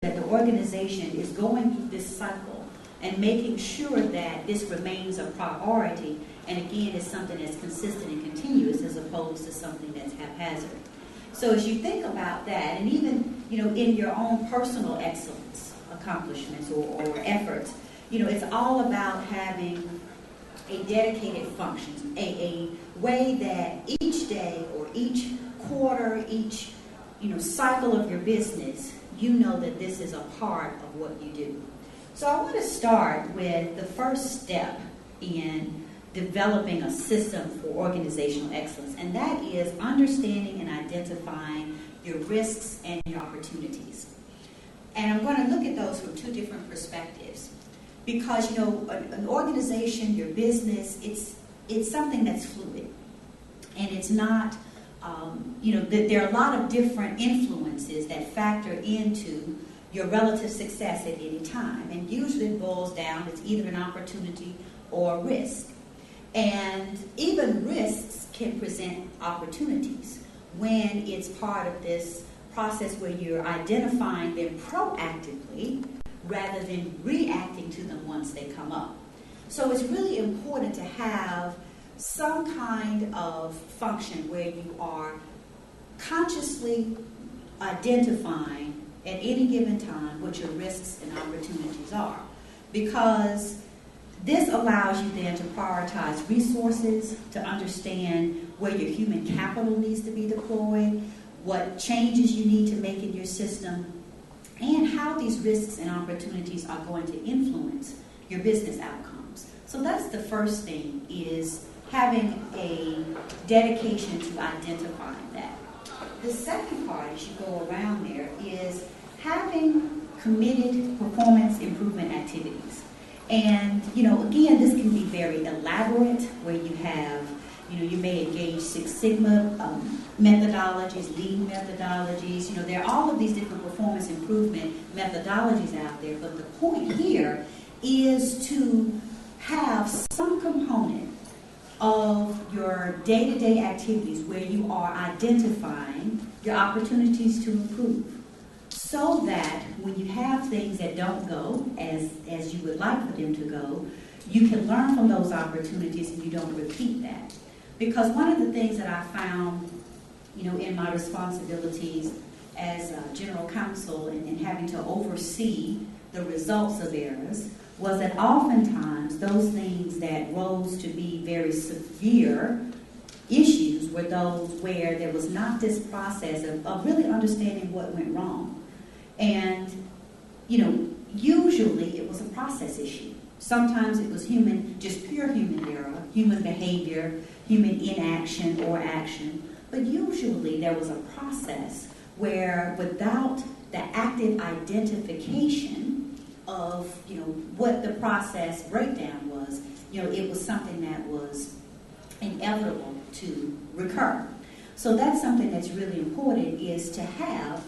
that the organization is going through this cycle and making sure that this remains a priority, and again, is something that's consistent and continuous as opposed to something that's haphazard. So as you think about that, and even, in your own personal excellence accomplishments or efforts, it's all about having a dedicated function, a way that each day or each quarter, each cycle of your business, that this is a part of what you do. So I want to start with the first step in developing a system for organizational excellence, and that is understanding and identifying your risks and your opportunities. And I'm going to look at those from two different perspectives. Because, an organization, your business, it's something that's fluid. And it's not, there are a lot of different influences that factor into your relative success at any time. And usually it boils down, it's either an opportunity or a risk. And even risks can present opportunities when it's part of this process where you're identifying them proactively rather than reacting to them once they come up. So it's really important to have some kind of function where you are consciously identifying at any given time what your risks and opportunities are. Because this allows you then to prioritize resources, to understand where your human capital needs to be deployed, what changes you need to make in your system, and how these risks and opportunities are going to influence your business outcomes. So that's the first thing, is having a dedication to identifying that. The second part, as you go around there, is having committed performance improvement activities. And, again, this can be very elaborate, where you have, you may engage Six Sigma methodologies, lean methodologies. There are all of these different performance improvement methodologies out there. But the point here is to have some component of your day-to-day activities where you are identifying your opportunities to improve, so that when you have things that don't go as you would like for them to go, you can learn from those opportunities and you don't repeat that. Because one of the things that I found, in my responsibilities as general counsel and having to oversee the results of errors was that oftentimes those things that rose to be very severe issues were those where there was not this process of really understanding what went wrong. And, usually it was a process issue. Sometimes it was just pure human error, human behavior, human inaction or action. But usually there was a process where, without the active identification of, what the process breakdown was, it was something that was inevitable to recur. So that's something that's really important, is to have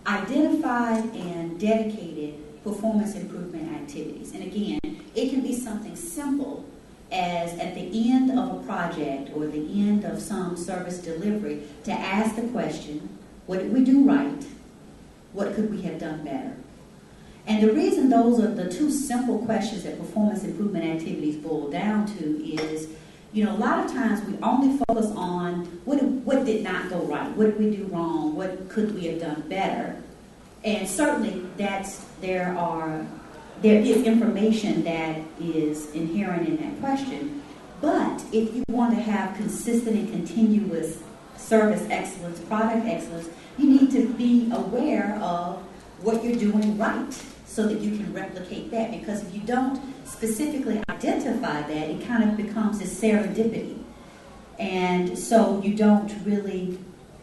identified and dedicated performance improvement activities. And again, it can be something simple as at the end of a project or the end of some service delivery to ask the question, what did we do right? What could we have done better? And the reason those are the two simple questions that performance improvement activities boil down to is, a lot of times we only focus on what did not go right, what did we do wrong, what could we have done better. And certainly there is information that is inherent in that question. But if you want to have consistent and continuous service excellence, product excellence, you need to be aware of what you're doing right so that you can replicate that. Because if you don't specifically identify that, it kind of becomes this serendipity. And so you don't really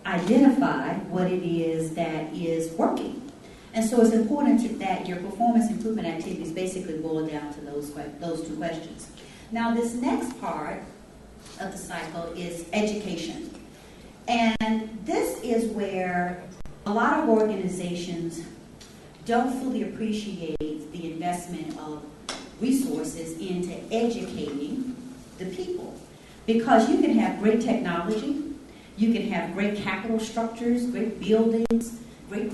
identify what it is that is working. And so it's important that your performance improvement activities basically boil down to those two questions. Now, this next part of the cycle is education. And this is where a lot of organizations don't fully appreciate the investment of resources into educating the people. Because you can have great technology, you can have great capital structures, great buildings, great,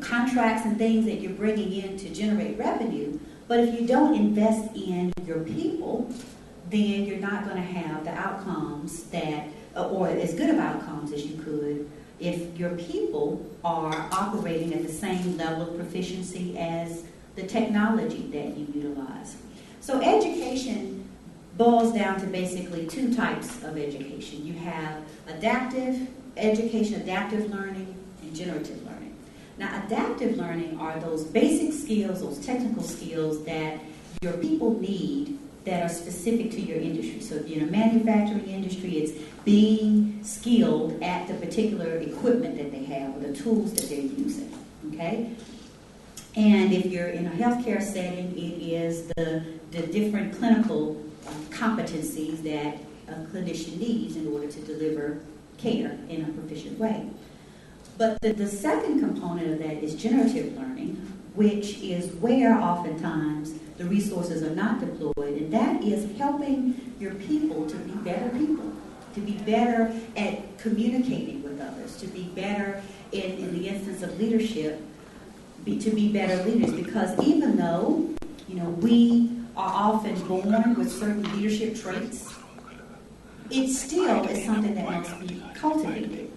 contracts and things that you're bringing in to generate revenue. But if you don't invest in your people, then you're not going to have the outcomes that, or as good of outcomes as you could, if your people are operating at the same level of proficiency as the technology that you utilize. So education boils down to basically two types of education. You have adaptive education, adaptive learning, and generative learning. Now, adaptive learning are those basic skills, those technical skills that your people need that are specific to your industry. So if you're in a manufacturing industry, it's being skilled at the particular equipment that they have or the tools that they're using, okay? And if you're in a healthcare setting, it is the different clinical competencies that a clinician needs in order to deliver care in a proficient way. But the second component of that is generative learning, which is where oftentimes the resources are not deployed, and that is helping your people to be better at communicating with others, to be better in the instance of leadership, to be better leaders. Because even though, we are often born with certain leadership traits, it still is something that must be cultivated.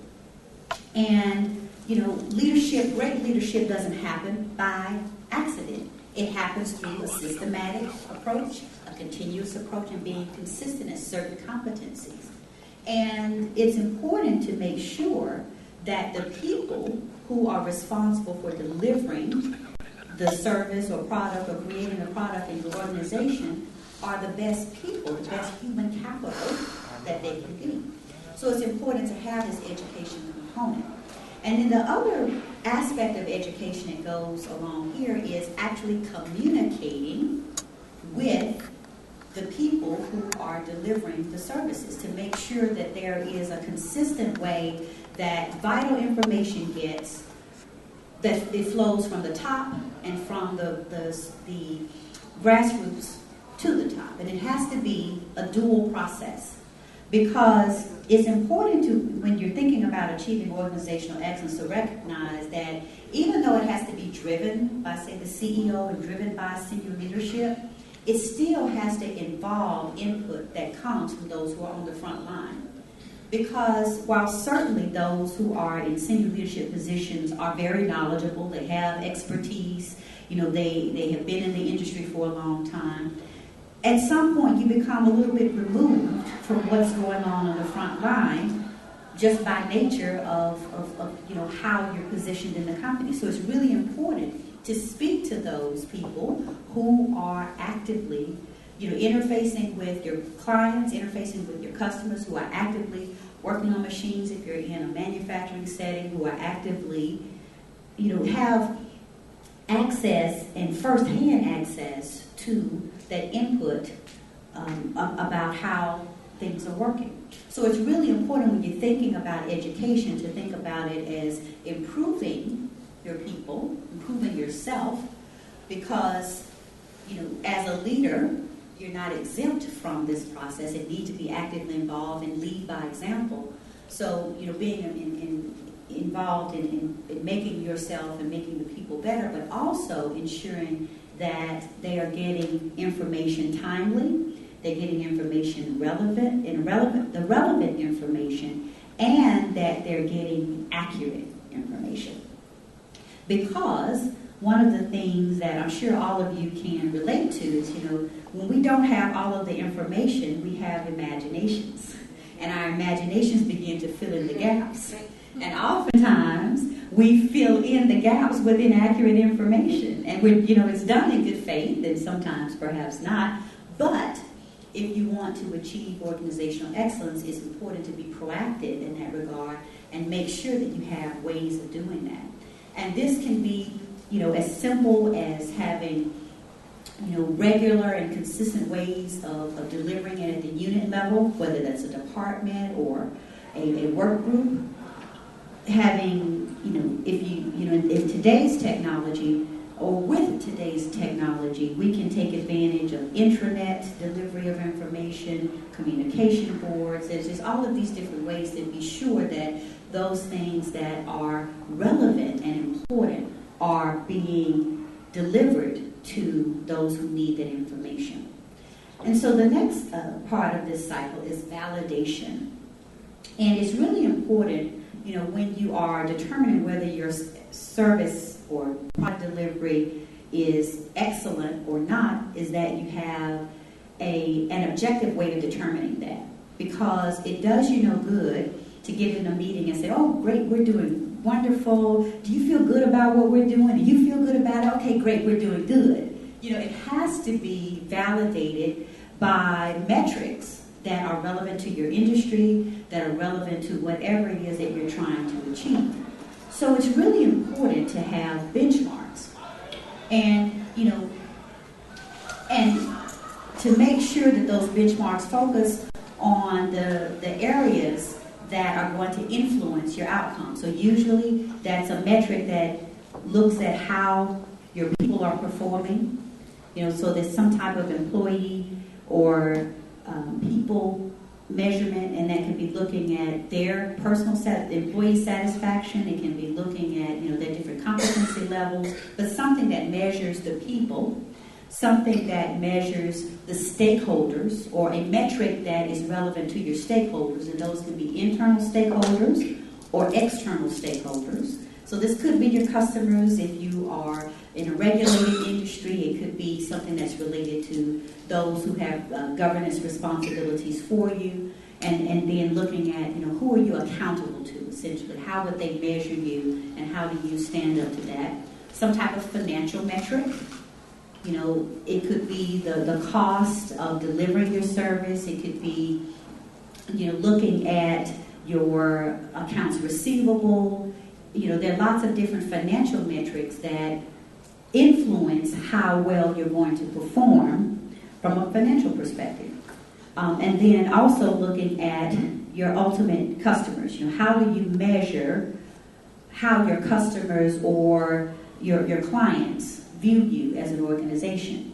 And, great leadership doesn't happen by accident. It happens through a systematic approach, a continuous approach, and being consistent at certain competencies. And it's important to make sure that the people who are responsible for delivering the service or product or creating a product in your organization are the best people, the best human capital that they can be. So it's important to have this education component. And then the other aspect of education that goes along here is actually communicating with the people who are delivering the services to make sure that there is a consistent way that vital information gets, that it flows from the top and from the grassroots to the top. And it has to be a dual process, because it's important to, when you're thinking about achieving organizational excellence, to recognize that even though it has to be driven by, say, the CEO and driven by senior leadership, it still has to involve input that comes from those who are on the front line. Because while certainly those who are in senior leadership positions are very knowledgeable, they have expertise, they have been in the industry for a long time, at some point you become a little bit removed from what's going on the front line just by nature of how you're positioned in the company. So it's really important to speak to those people who are actively interfacing with your clients, interfacing with your customers, who are actively working on machines if you're in a manufacturing setting, who are actively, have access and first-hand access to that input about how things are working. So it's really important when you're thinking about education to think about it as improving your people, improving yourself, because, as a leader, you're not exempt from this process and need to be actively involved and lead by example. So, being involved in making yourself and making the people better, but also ensuring that they are getting information timely, they're getting information relevant information, and that they're getting accurate information. Because one of the things that I'm sure all of you can relate to is, when we don't have all of the information, we have imaginations. And our imaginations begin to fill in the gaps. And oftentimes, we fill in the gaps with inaccurate information. And it's done in good faith, and sometimes perhaps not. But if you want to achieve organizational excellence, it's important to be proactive in that regard and make sure that you have ways of doing that. And this can be, as simple as having, regular and consistent ways of delivering it at the unit level, whether that's a department or a work group. Having, in today's technology, or with today's technology, we can take advantage of intranet delivery of information, communication boards. There's just all of these different ways to be sure that those things that are relevant and important are being delivered to those who need that information. And so the next part of this cycle is validation. And it's really important, when you are determining whether your service or product delivery is excellent or not, is that you have an objective way of determining that. Because it does you no good to get in a meeting and say, oh, great, we're doing wonderful. Do you feel good about what we're doing? Do you feel good about it? Okay, great, we're doing good. It has to be validated by metrics that are relevant to your industry, that are relevant to whatever it is that you're trying to achieve. So it's really important to have benchmarks. And, and to make sure that those benchmarks focus on the areas that are going to influence your outcome. So usually that's a metric that looks at how your people are performing. So there's some type of employee or people measurement, and that can be looking at their personal employee satisfaction. It can be looking at their different competency levels, but something that measures the people, something that measures the stakeholders, or a metric that is relevant to your stakeholders, and those can be internal stakeholders or external stakeholders. So this could be your customers if you are in a regulated industry. It could be something that's related to those who have governance responsibilities for you, and then looking at who are you accountable to, essentially. How would they measure you, and how do you stand up to that? Some type of financial metric. It could be the cost of delivering your service. It could be looking at your accounts receivable. There are lots of different financial metrics that influence how well you're going to perform from a financial perspective. And then also looking at your ultimate customers. How do you measure how your customers or your clients view you as an organization?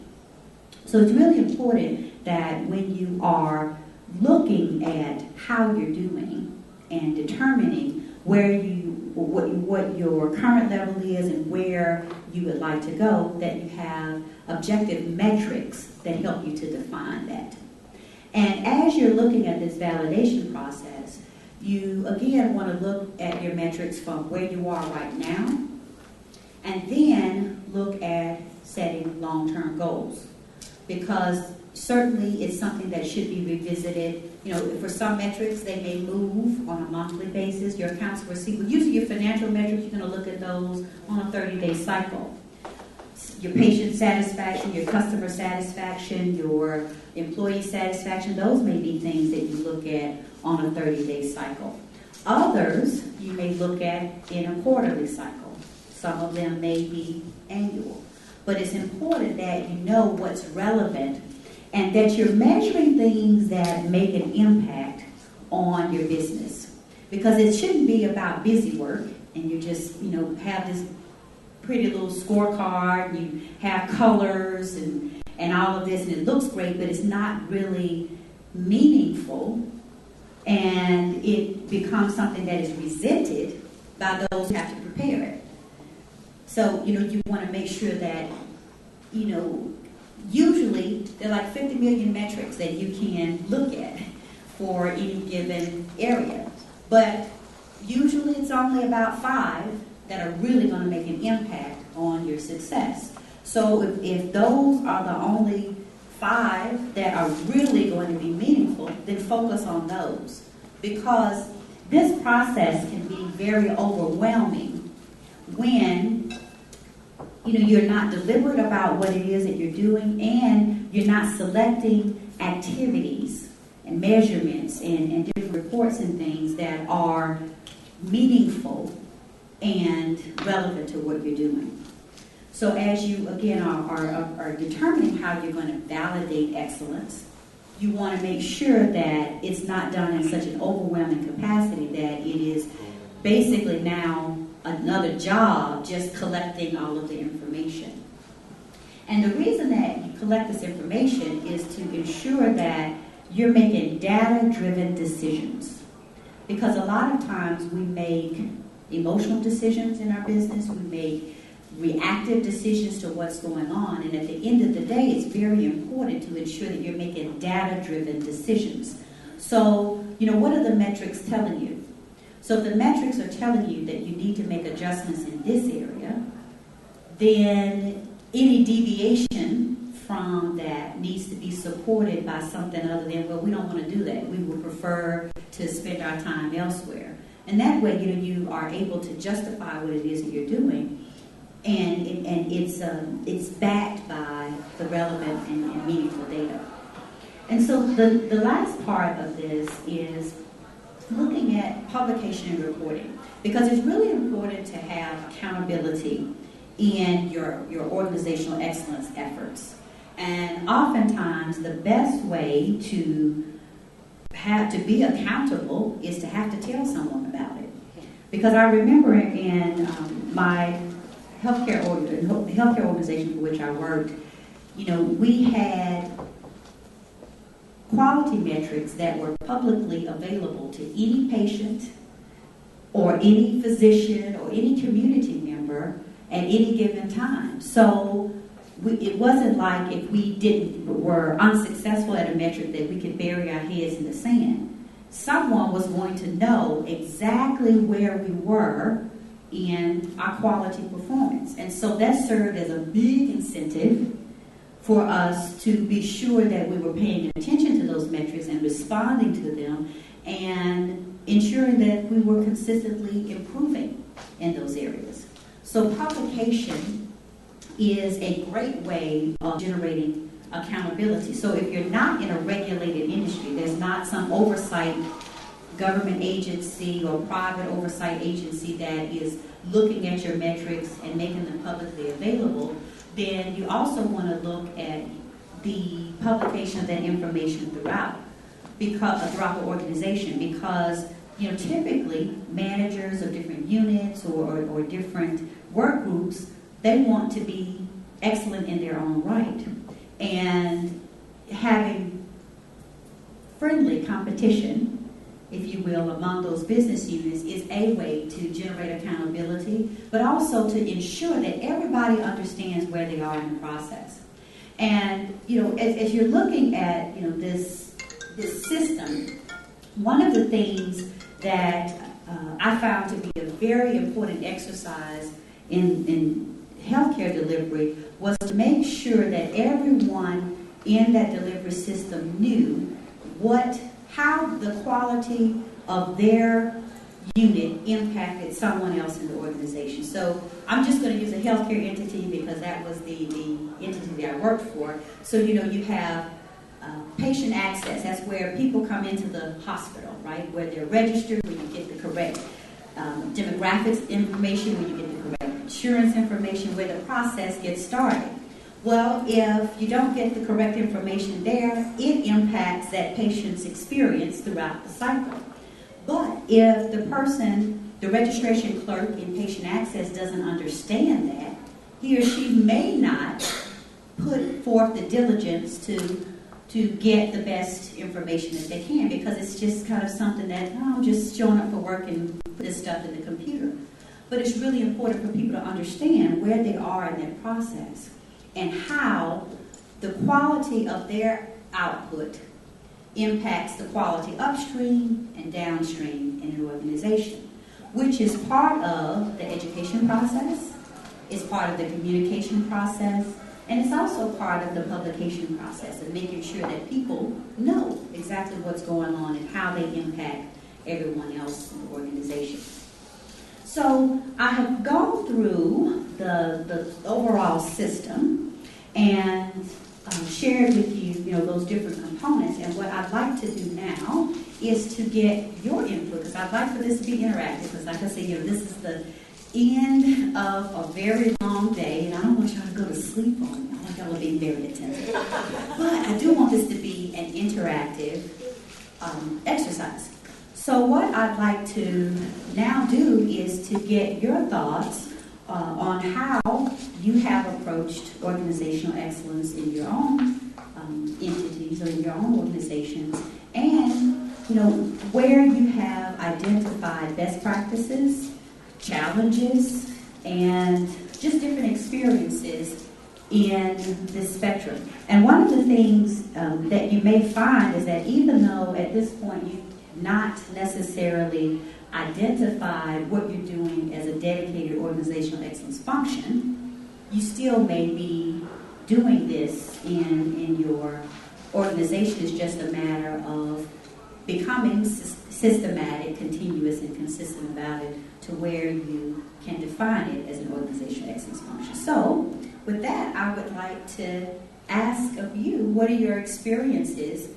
So it's really important that when you are looking at how you're doing and determining what your current level is and where you would like to go, that you have objective metrics that help you to define that. And as you're looking at this validation process, you again want to look at your metrics from where you are right now, and then look at setting long-term goals. Because certainly it's something that should be revisited. For some metrics, they may move on a monthly basis. Your accounts receivable, usually your financial metrics, you're going to look at those on a 30-day cycle. Your patient satisfaction, your customer satisfaction, your employee satisfaction, those may be things that you look at on a 30-day cycle. Others you may look at in a quarterly cycle. Some of them may be annual. But it's important that you know what's relevant and that you're measuring things that make an impact on your business. Because it shouldn't be about busy work and you just, have this pretty little scorecard, you have colors and all of this, and it looks great, but it's not really meaningful, and it becomes something that is resented by those who have to prepare it. So, you want to make sure that, usually there are like 50 million metrics that you can look at for any given area. But usually it's only about 5 that are really going to make an impact on your success. So if those are the only 5 that are really going to be meaningful, then focus on those. Because this process can be very overwhelming when you're not deliberate about what it is that you're doing, and you're not selecting activities and measurements and different reports and things that are meaningful and relevant to what you're doing. So as you, again, are determining how you're going to validate excellence, you want to make sure that it's not done in such an overwhelming capacity that it is basically now another job just collecting all of the information. And the reason that you collect this information is to ensure that you're making data-driven decisions. Because a lot of times we make emotional decisions in our business, we make reactive decisions to what's going on, and at the end of the day, it's very important to ensure that you're making data-driven decisions. So, what are the metrics telling you? So if the metrics are telling you that you need to make adjustments in this area, then any deviation from that needs to be supported by something other than, well, we don't want to do that. We would prefer to spend our time elsewhere. And that way, you are able to justify what it is that you're doing, and it's backed by the relevant and meaningful data. And so the last part of this is looking at publication and reporting, because it's really important to have accountability in your organizational excellence efforts. And oftentimes, the best way to be accountable is to have to tell someone about it. Because I remember in my healthcare organization for which I worked, we had quality metrics that were publicly available to any patient or any physician or any community member at any given time. So it wasn't like if we were unsuccessful at a metric that we could bury our heads in the sand. Someone was going to know exactly where we were in our quality performance. And so that served as a big incentive for us to be sure that we were paying attention to those metrics and responding to them and ensuring that we were consistently improving in those areas. So publication is a great way of generating accountability. So if you're not in a regulated industry, there's not some oversight government agency or private oversight agency that is looking at your metrics and making them publicly available, then you also want to look at the publication of that information throughout the organization, because typically managers of different units or different work groups, they want to be excellent in their own right. And having friendly competition, if you will, among those business units is a way to generate accountability, but also to ensure that everybody understands where they are in the process. And as you're looking at this system, one of the things that I found to be a very important exercise in healthcare delivery was to make sure that everyone in that delivery system knew how the quality of their unit impacted someone else in the organization. So I'm just going to use a healthcare entity because that was the entity that I worked for. So you have patient access. That's where people come into the hospital, right? Where they're registered, where you get the correct demographics information, where you get the correct insurance information, where the process gets started. Well, if you don't get the correct information there, it impacts that patient's experience throughout the cycle. But if the registration clerk in patient access doesn't understand that, he or she may not put forth the diligence to get the best information that they can, because it's just kind of something that, I'm just showing up for work and put this stuff in the computer. But it's really important for people to understand where they are in that process and how the quality of their output impacts the quality upstream and downstream in an organization, which is part of the education process, it's part of the communication process, and it's also part of the publication process of making sure that people know exactly what's going on and how they impact everyone else in the organization. So I have gone through the overall system and shared with you, those different components. And what I'd like to do now is to get your input, because I'd like for this to be interactive. Because, like I say, this is the end of a very long day, and I don't want y'all to go to sleep on me. I want y'all to be very attentive. But I do want this to be an interactive exercise. So what I'd like to now do is to get your thoughts on how you have approached organizational excellence in your own entities or in your own organizations, and where you have identified best practices, challenges, and just different experiences in this spectrum. And one of the things that you may find is that even though at this point you've not necessarily identified what you're doing as a dedicated organizational excellence function, you still may be doing this in your organization. It's just a matter of becoming systematic, continuous, and consistent about it to where you can define it as an organizational excellence function. So, with that, I would like to ask of you, what are your experiences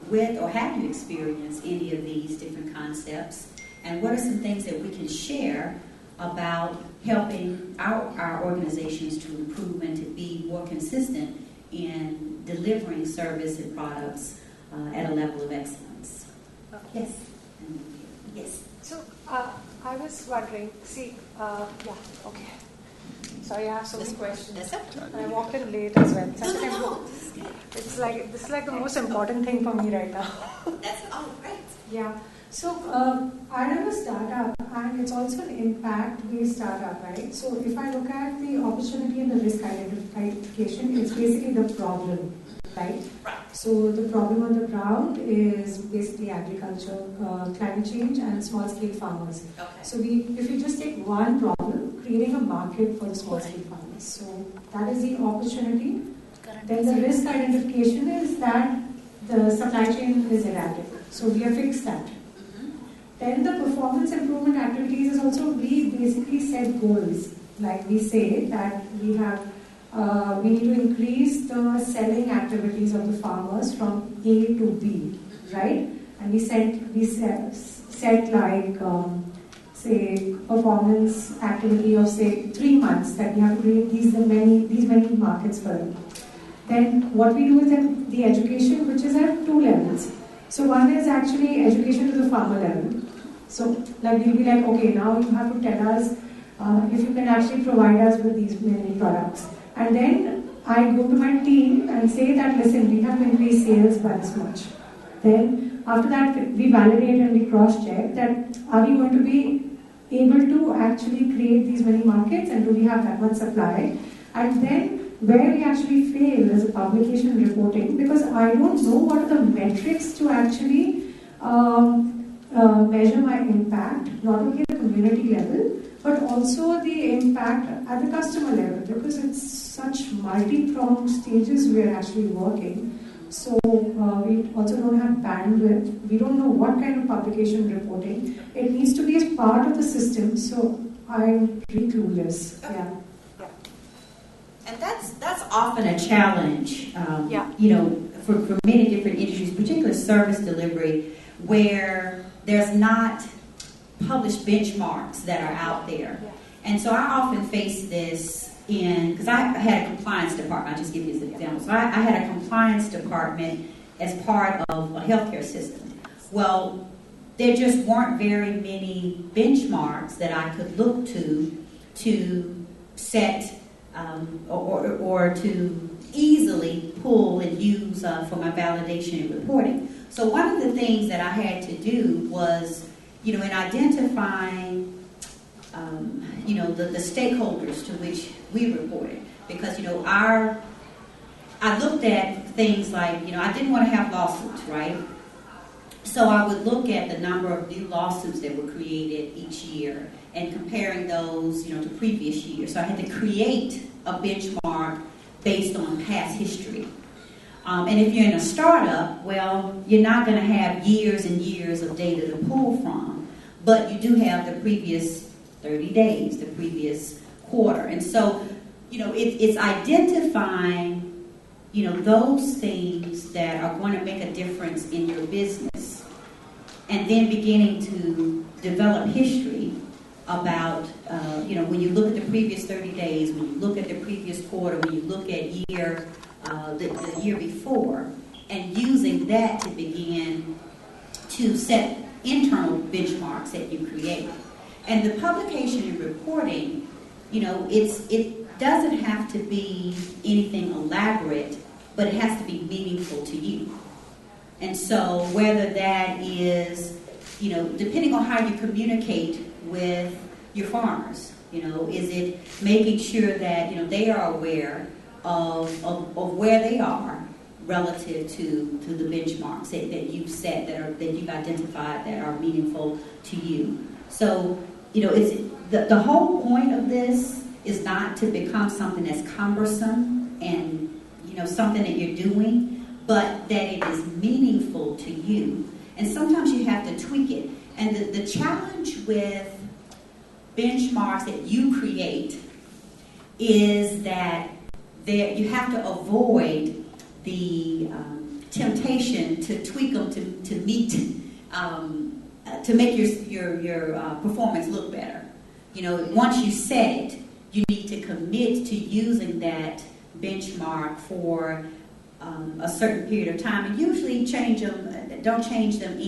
with, or have you experienced any of these different concepts? And what are some things that we can share about helping our organizations to improve and to be more consistent in delivering service and products at a level of excellence? Yes. Yes. So, I was wondering, okay. Sorry, I have so many questions. I walked in late as well. No. This is like the most important thing for me right now. That's great. Yeah. So, I run a startup, and it's also an impact-based startup, right? So, if I look at the opportunity and the risk identification, it's basically the problem, right? So, the problem on the ground is basically agriculture, climate change, and small-scale farmers. Okay. So, if you just take one problem, creating a market for the small-scale farmers. So, that is the opportunity. Then the risk identification is that the supply chain is erratic. So, we have fixed that. Then the performance improvement activities is also, we basically set goals. Like we say that we need to increase the selling activities of the farmers from A to B, right? And we set like, say, performance activity of say 3 months that we have to create these many markets for it. Then what we do is that the education, which is at 2 levels. So one is actually education to the farmer level. So like we'll be like, okay, now you have to tell us if you can actually provide us with these many products. And then I go to my team and say that, listen, we have to increase sales by this much. Then after that, we validate and we cross-check that are we going to be able to actually create these many markets and do we have that much supply? And then where we actually fail is a publication reporting, because I don't know what are the metrics to actually measure my impact, not only at the community level, but also the impact at the customer level, because it's such multi-pronged stages we are actually working. So we also don't have bandwidth. We don't know what kind of publication reporting. It needs to be as part of the system. So I'm really clueless. Yeah. And that's often a challenge, for many different industries, particularly service delivery, where there's not published benchmarks that are out there. Yeah. And so I often face this because I had a compliance department. I'll just give you an example. So I had a compliance department as part of a healthcare system. Well, there just weren't very many benchmarks that I could look to set or to easily pull and use for my validation and reporting. So one of the things that I had to do was, in identifying, the stakeholders to which we reported, because, I looked at things like, I didn't want to have lawsuits, right? So I would look at the number of new lawsuits that were created each year and comparing those, to previous years. So I had to create a benchmark based on past history. And if you're in a startup, well, you're not going to have years and years of data to pull from, but you do have the previous 30 days, the previous quarter. And so, it's identifying, those things that are going to make a difference in your business, and then beginning to develop history about, when you look at the previous 30 days, when you look at the previous quarter, when you look at the year before, and using that to begin to set internal benchmarks that you create. And the publication and reporting, it doesn't have to be anything elaborate, but it has to be meaningful to you. And so whether that is, depending on how you communicate with your farmers, is it making sure that, they are aware of where they are relative to the benchmarks that you've set, that you've identified that are meaningful to you. So, it's the whole point of this is not to become something that's cumbersome and, something that you're doing, but that it is meaningful to you. And sometimes you have to tweak it. And the challenge with benchmarks that you create is that you have to avoid the temptation to tweak them to meet, to make your performance look better. Once you set it, you need to commit to using that benchmark for a certain period of time, and usually don't change them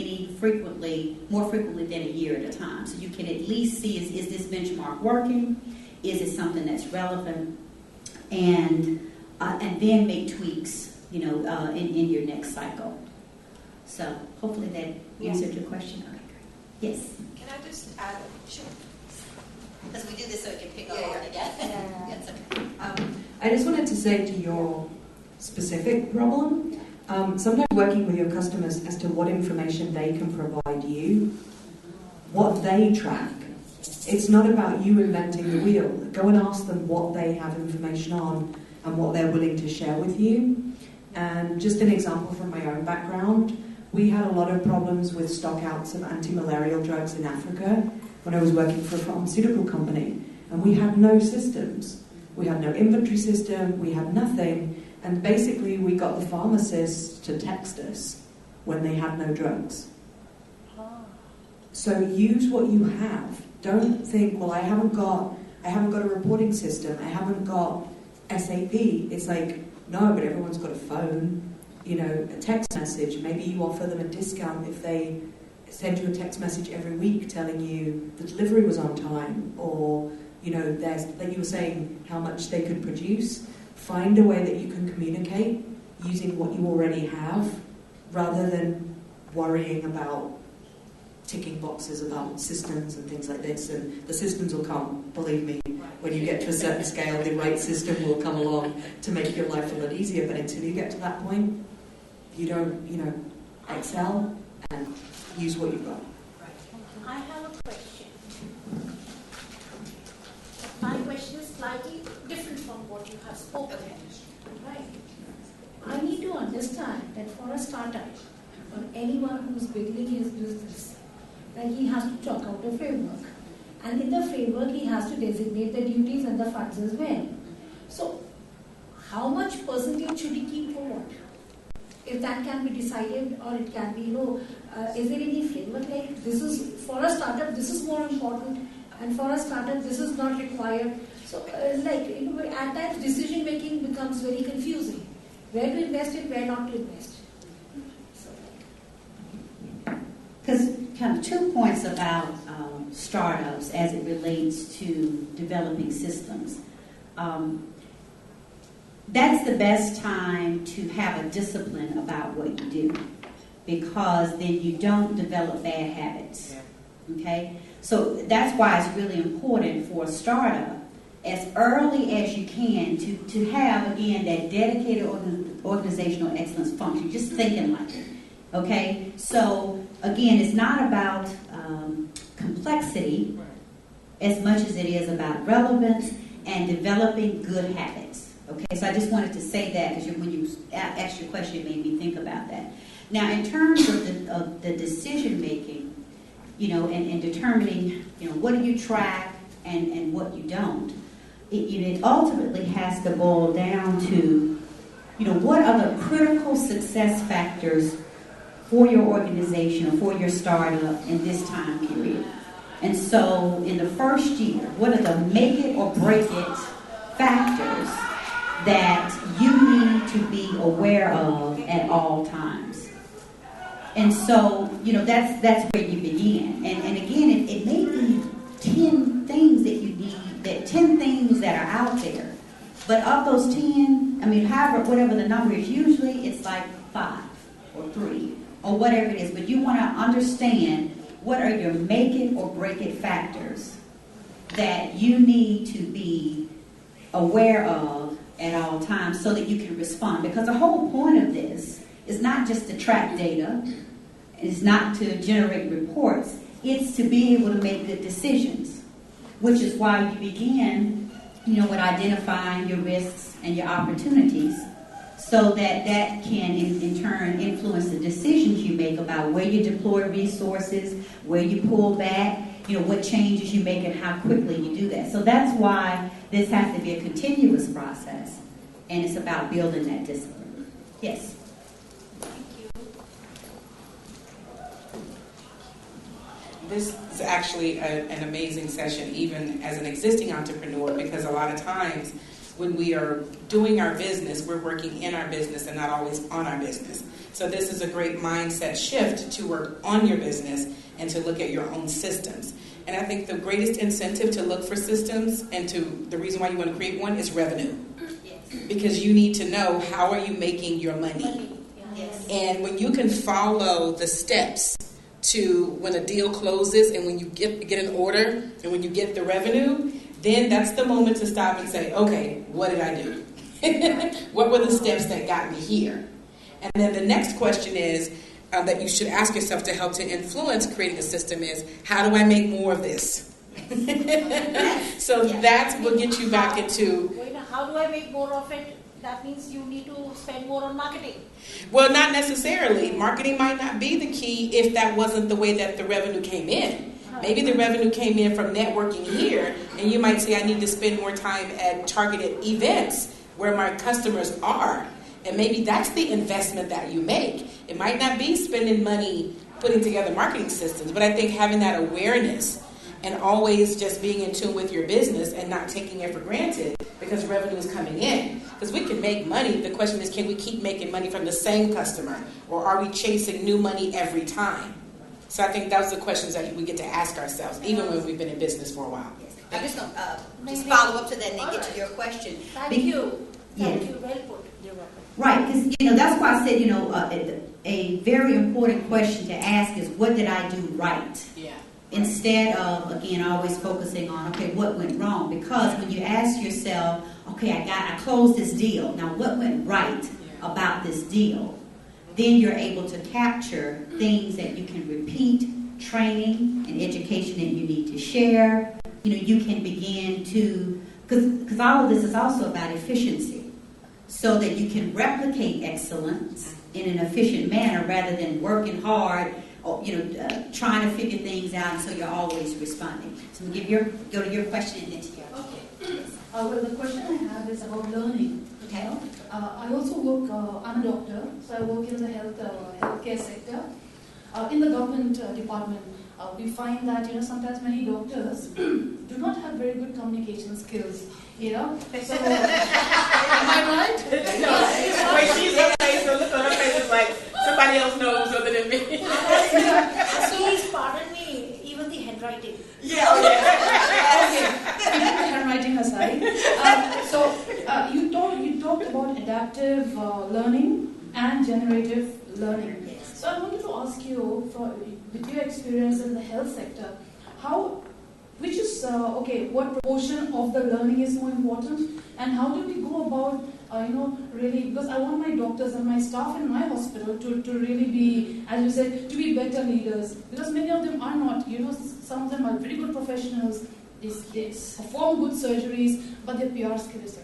more frequently than a year at a time. So you can at least see, is this benchmark working? Is it something that's relevant? And then make tweaks, in your next cycle. So hopefully that answered your question. Okay, great. Yes? Can I just add? Sure. Because we do this so it can pick up on it. Yes, okay. I just wanted to say to your specific problem, sometimes working with your customers as to what information they can provide you, what they track. It's not about you inventing the wheel. Go and ask them what they have information on and what they're willing to share with you. And just an example from my own background, we had a lot of problems with stockouts of anti-malarial drugs in Africa when I was working for a pharmaceutical company. And we had no systems. We had no inventory system, we had nothing. And basically we got the pharmacists to text us when they had no drugs. So use what you have. Don't think, well, I haven't got a reporting system, I haven't got SAP. It's like, no, but everyone's got a phone, a text message. Maybe you offer them a discount if they send you a text message every week telling you the delivery was on time, or there's, like you were saying, how much they could produce. Find a way that you can communicate using what you already have, rather than worrying about ticking boxes about systems and things like this. And the systems will come, believe me. When you get to a certain scale, the right system will come along to make your life a lot easier. But until you get to that point, you don't, excel and use what you've got. I have a question. My question is slightly different from what you have spoken. Right. I need to understand that for a startup, or anyone who is beginning his business, that he has to chalk out a framework. And in the framework, he has to designate the duties and the funds as well. So, how much percentage should he keep for what? If that can be decided, or it can be, is there any framework like this is, for a startup, this is more important, and for a startup, this is not required. So, at times, decision making becomes very confusing. Where to invest in, where not to invest. Because kind of 2 points about startups as it relates to developing systems. That's the best time to have a discipline about what you do, because then you don't develop bad habits. Okay? So that's why it's really important for a startup, as early as you can, to have, again, that dedicated organizational excellence function, just thinking like it. Okay? So, again, it's not about complexity as much as it is about relevance and developing good habits. Okay, so I just wanted to say that, because when you asked your question, it made me think about that. Now, in terms of the decision making, and determining, what do you track and what you don't, it ultimately has to boil down to, what are the critical success factors for your organization or for your startup in this time period. And so in the first year, what are the make it or break it factors that you need to be aware of at all times? And so, that's where you begin. And again, it may be 10 things that you need, 10 things that are out there. But of those 10, whatever the number is, usually it's like 5 or 3 or whatever it is, but you want to understand what are your make it or break it factors that you need to be aware of at all times so that you can respond. Because the whole point of this is not just to track data, it's not to generate reports, it's to be able to make good decisions, which is why you begin, with identifying your risks and your opportunities, so that can in turn influence the decisions you make about where you deploy resources, where you pull back, what changes you make and how quickly you do that. So that's why this has to be a continuous process, and it's about building that discipline. Yes? This is actually an amazing session, even as an existing entrepreneur, because a lot of times when we are doing our business, we're working in our business and not always on our business. So this is a great mindset shift to work on your business and to look at your own systems. And I think the greatest incentive to look for systems and to the reason why you want to create one is revenue. Because you need to know how are you making your money. Yes. And when you can follow the steps to when a deal closes and when you get an order and when you get the revenue, then that's the moment to stop and say, okay, what did I do? What were the steps that got me here? And then the next question is that you should ask yourself to help to influence creating a system is, how do I make more of this? So that's what gets you back into... How do I make more of it? That means you need to spend more on marketing. Well, not necessarily. Marketing might not be the key if that wasn't the way that the revenue came in. Maybe the revenue came in from networking here, and you might say, I need to spend more time at targeted events where my customers are. And maybe that's the investment that you make. It might not be spending money putting together marketing systems, but I think having that awareness and always just being in tune with your business and not taking it for granted because revenue is coming in. Because we can make money. The question is, can we keep making money from the same customer? Or are we chasing new money every time? So I think those are the questions that we get to ask ourselves, even when we've been in business for a while. I'm just going to just follow up to that and then get to your question. Thank you. Thank you. Well put. You're welcome. Right, because that's why I said, a very important question to ask is, what did I do right? Yeah. Instead of, again, always focusing on, okay, what went wrong? Because when you ask yourself, okay, I closed this deal. Now, what went right about this deal? Then you're able to capture things that you can repeat, training and education that you need to share. You can begin to, because all of this is also about efficiency, so that you can replicate excellence in an efficient manner rather than working hard, trying to figure things out, so you're always responding. So go to your question and then to your Okay. Well, the question I have is about learning. Okay. I also work, I'm a doctor, so I work in the healthcare sector. In the government department, we find that, sometimes many doctors do not have very good communication skills, So, am I right? No. When she's her face, the look on her face is like, somebody else knows other than me. Please pardon me, even the handwriting. Yeah, oh yeah. Okay, leave the handwriting aside. You talked about adaptive learning and generative learning. So I wanted to ask you, with your experience in the health sector, what proportion of the learning is more important, and how do we go about, really, because I want my doctors and my staff in my hospital to really be, as you said, to be better leaders, because many of them are not, some of them are very good professionals, they perform good surgeries, but their PR skill is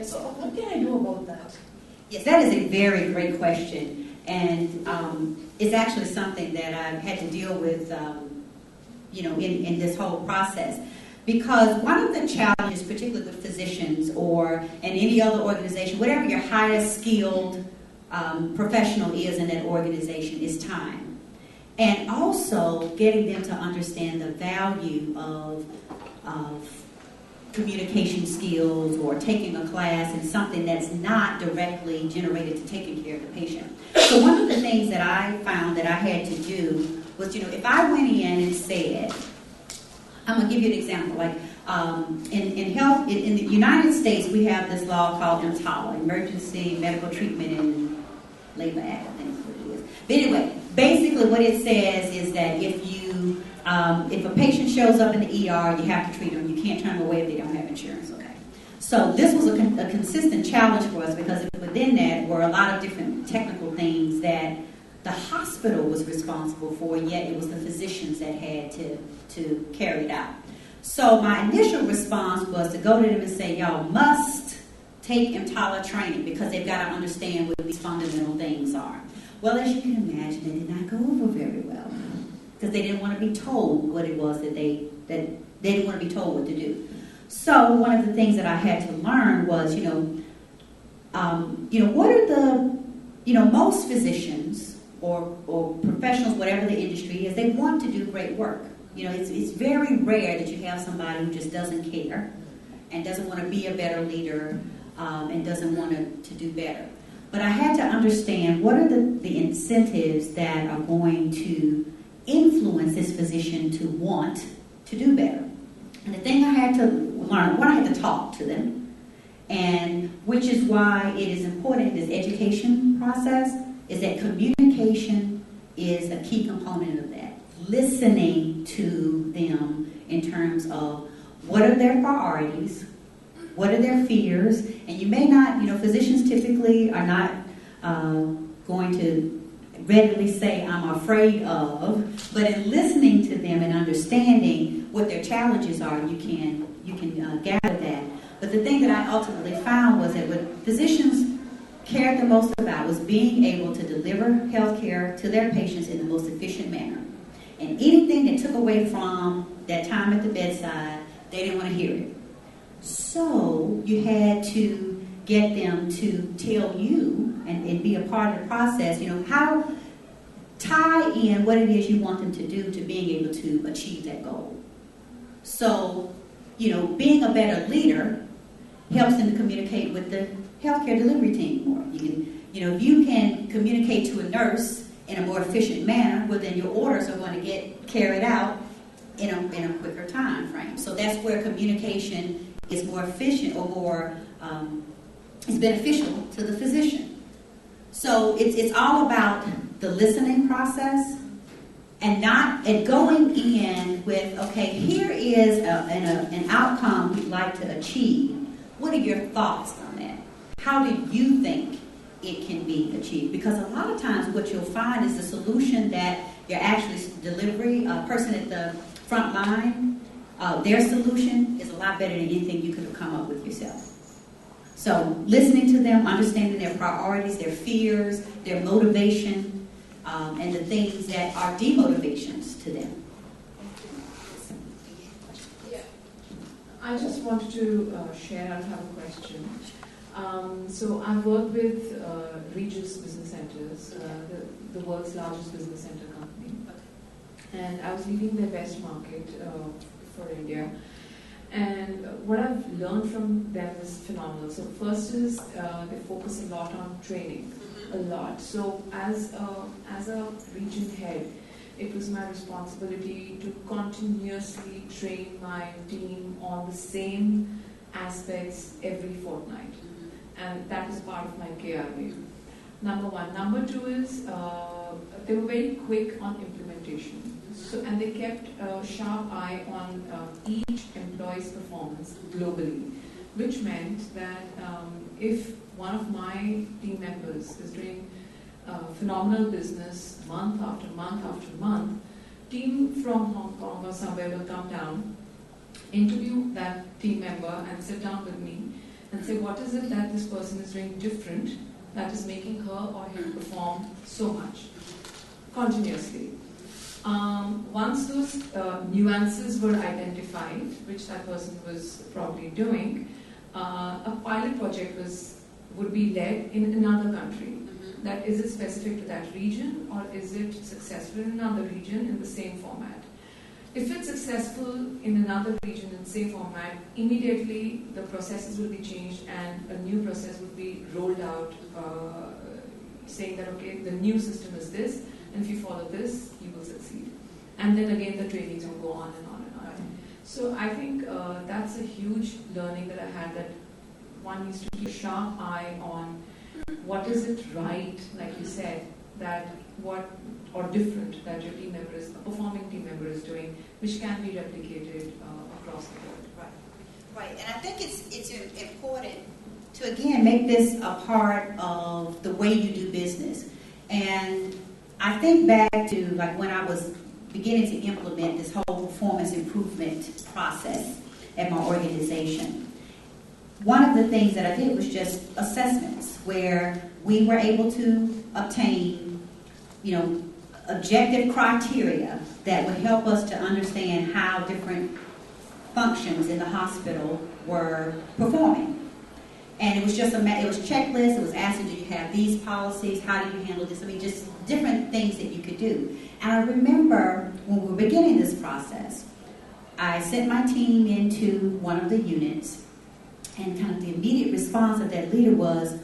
so what can I do about that? Yes, that is a very great question, and it's actually something that I've had to deal with, in this whole process. Because one of the challenges, particularly with physicians or in any other organization, whatever your highest skilled professional is in that organization, is time. And also getting them to understand the value of communication skills or taking a class in something that's not directly generated to taking care of the patient. So one of the things that I found that I had to do was, if I went in and said, I'm going to give you an example, like in health, in the United States, we have this law called EMTALA, Emergency Medical Treatment and Labor Act, I think is what it is. But anyway, basically what it says is that if a patient shows up in the ER, you have to treat them. You can't turn them away if they don't have insurance, okay? So this was a consistent challenge for us because within that were a lot of different technical things that the hospital was responsible for, yet it was the physicians that had to carry it out. So my initial response was to go to them and say, y'all must take EMTALA training because they've got to understand what these fundamental things are. Well, as you can imagine, they did not go over very well because they didn't want to be told what it was that they didn't want to be told what to do. So one of the things that I had to learn was, what are the, most physicians or professionals, whatever the industry is, they want to do great work. It's very rare that you have somebody who just doesn't care and doesn't want to be a better leader and doesn't want to do better. But I had to understand what are the incentives that are going to influence this physician to want to do better. And the thing I had to learn, I had to talk to them, and which is why it is important in this education process, is that communication is a key component of that. Listening to them in terms of what are their priorities, what are their fears, and you may not, physicians typically are not going to readily say, I'm afraid of, but in listening to them and understanding what their challenges are, you can gather that. But the thing that I ultimately found was that what physicians cared the most about was being able to deliver health care to their patients in the most efficient manner. And anything that took away from that time at the bedside, they didn't want to hear it. So you had to get them to tell you and be a part of the process, how tie in what it is you want them to do to being able to achieve that goal. So, being a better leader helps them to communicate with the healthcare delivery team more. If you can communicate to a nurse in a more efficient manner, well, then your orders are going to get carried out in a quicker time frame. So that's where communication is more efficient or more is beneficial to the physician. So it's all about the listening process and going in with, okay, here is an outcome we'd like to achieve. What are your thoughts on that? How do you think it can be achieved? Because a lot of times what you'll find is the solution that your actually delivery person at the front line, their solution is a lot better than anything you could have come up with yourself. So listening to them, understanding their priorities, their fears, their motivation, and the things that are demotivations to them. I just wanted to share, I have a question. So I've worked with Regis Business Centers, the world's largest business center company. And I was leading their West market for India. And what I've learned from them is phenomenal. So first is they focus a lot on training, a lot. So as a region head, it was my responsibility to continuously train my team on the same aspects every fortnight. And that is part of my KRA. Number one. Number two is they were very quick on implementation. And they kept a sharp eye on each employee's performance globally, which meant that if one of my team members is doing phenomenal business month after month after month, team from Hong Kong or somewhere will come down, interview that team member and sit down with me and say, what is it that this person is doing different that is making her or him perform so much continuously. Once those nuances were identified, which that person was probably doing, a pilot project would be led in another country. That is it specific to that region, or is it successful in another region in the same format? If it's successful in another region in the same format, immediately the processes will be changed and a new process would be rolled out, saying that, okay, the new system is this, and if you follow this, you will succeed. And then again, the trainings will go on and on and on. So I think that's a huge learning that I had, that one needs to keep a sharp eye on what is it right, like you said, that or different that your team member is, a performing team member is doing, which can be replicated across the board? Right, and I think it's important to again make this a part of the way you do business. And I think back to like when I was beginning to implement this whole performance improvement process at my organization. One of the things that I did was just assessments where we were able to obtain, objective criteria that would help us to understand how different functions in the hospital were performing. And it was just it was checklists. It was asking, do you have these policies? How do you handle this? I mean, just different things that you could do. And I remember when we were beginning this process, I sent my team into one of the units, and kind of the immediate response of that leader was,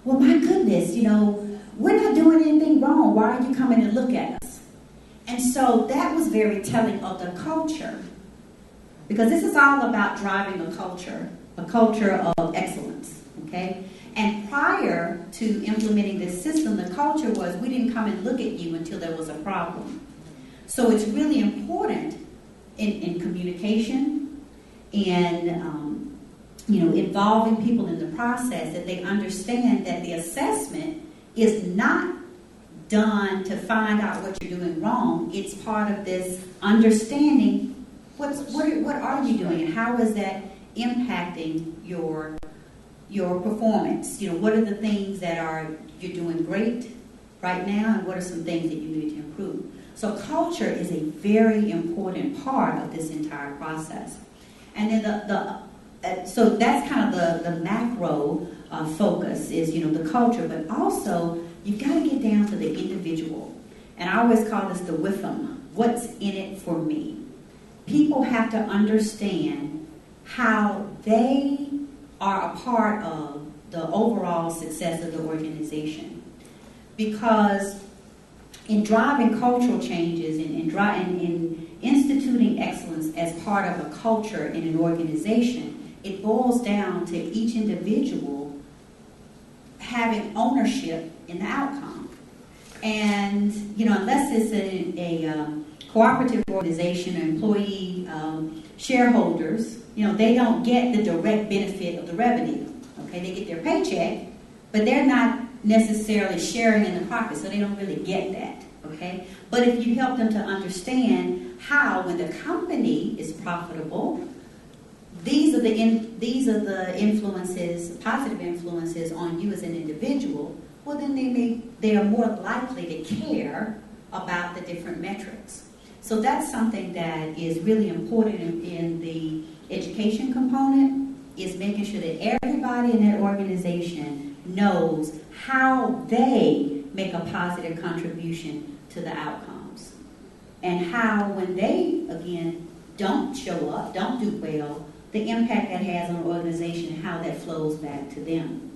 well, my goodness, we're not doing anything wrong. Why are you coming to look at us? And so that was very telling of the culture, because this is all about driving a culture of excellence, okay? And prior to implementing this system, the culture was we didn't come and look at you until there was a problem. So it's really important in communication and involving people in the process that they understand that the assessment is not done to find out what you're doing wrong. It's part of this understanding what are you doing and how is that impacting your performance. What are the things that you're doing great right now, and what are some things that you need to improve. So culture is a very important part of this entire process. And then so that's kind of the macro focus is, the culture, but also you've got to get down to the individual. And I always call this the WEF-2017. What's in it for me? People have to understand how they are a part of the overall success of the organization. Because in driving cultural changes and in instituting excellence as part of a culture in an organization, it boils down to each individual having ownership in the outcome. And, unless it's a cooperative organization or employee shareholders, they don't get the direct benefit of the revenue. Okay, they get their paycheck, but they're not necessarily sharing in the profit, so they don't really get that. Okay, but if you help them to understand how, when the company is profitable, these are the influences, positive influences on you as an individual. Well, then they are more likely to care about the different metrics. So that's something that is really important in the education component, is making sure that everybody in that organization knows how they make a positive contribution to the outcomes. And how, when they, again, don't show up, don't do well, the impact that has on the organization, how that flows back to them.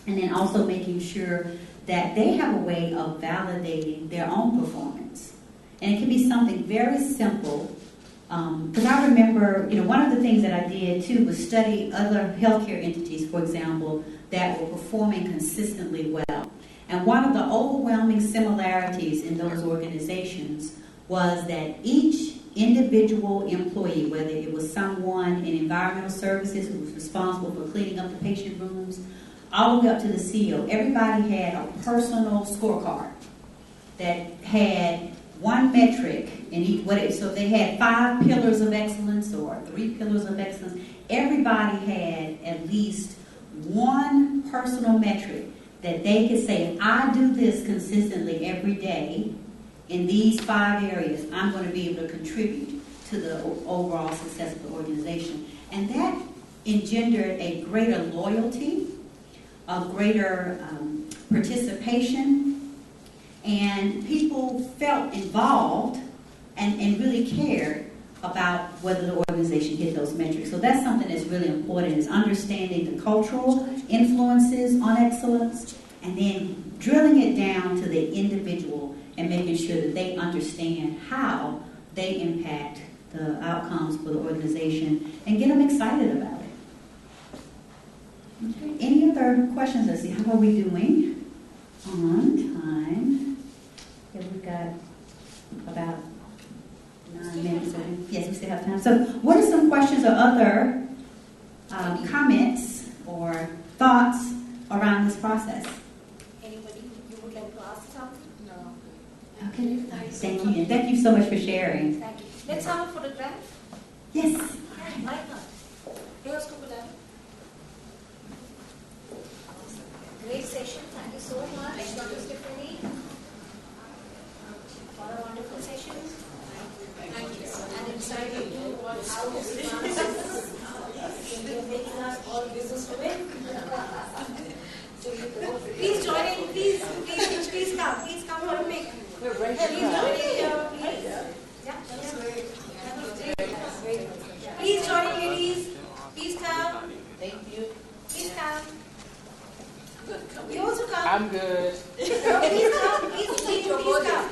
And then also making sure that they have a way of validating their own performance. And it can be something very simple. Because I remember, one of the things that I did too was study other healthcare entities, for example, that were performing consistently well. And one of the overwhelming similarities in those organizations was that each individual employee, whether it was someone in environmental services who was responsible for cleaning up the patient rooms, all the way up to the CEO, everybody had a personal scorecard that had one metric in each. So they had 5 pillars of excellence or 3 pillars of excellence. Everybody had at least one personal metric that they could say, if I do this consistently every day in these 5 areas, I'm going to be able to contribute to the overall success of the organization. And that engendered a greater loyalty, a greater participation, and people felt involved and really cared about whether the organization hit those metrics. So that's something that's really important, is understanding the cultural influences on excellence and then drilling it down to the individual and making sure that they understand how they impact the outcomes for the organization and get them excited about it. Okay. Any other questions? Let's see, how are we doing on time? Okay, we've got about 9 minutes. Yes, we still have time. So what are some questions or other comments or thoughts around this process? Anybody, you would like to ask something? No. Okay, thank you. And thank you so much for sharing. Thank you. Let's have a photograph. Yes. Why not? Here's Kukulan. Great session. Thank you so much, Dr. Stephanie, for a wonderful session. Thank you. And excited to watch how this advances. You're making us all business women. Please join in. Please come. Please come for a pic. Please join in here, please. Yeah. Please join in, ladies. Please come. Thank you. Please come. You also come. I'm good. No, please come. Please come.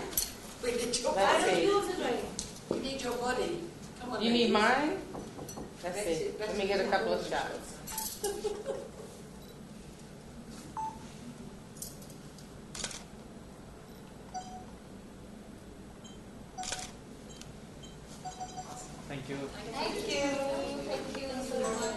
We need your Why don't body. you also join in? We need your body. Come on. You need ladies. mine? Let's see. Let me get a couple of shots. Thank you. Thank you. Thank you so much.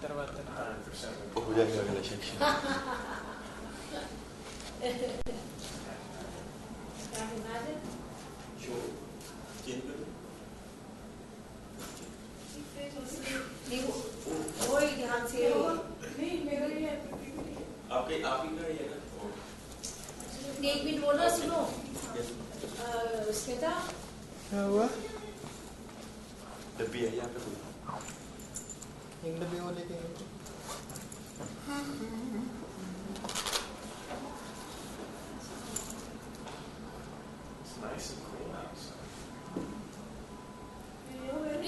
हो जाएगा अगला section. आपके आप ही का ये ना. एक minute बोलो सुनो. स्मिता. क्या हुआ? डब्बी है यहाँ पे कोई. एक डब्बी वो लेके गए थे. It's nice and cool outside.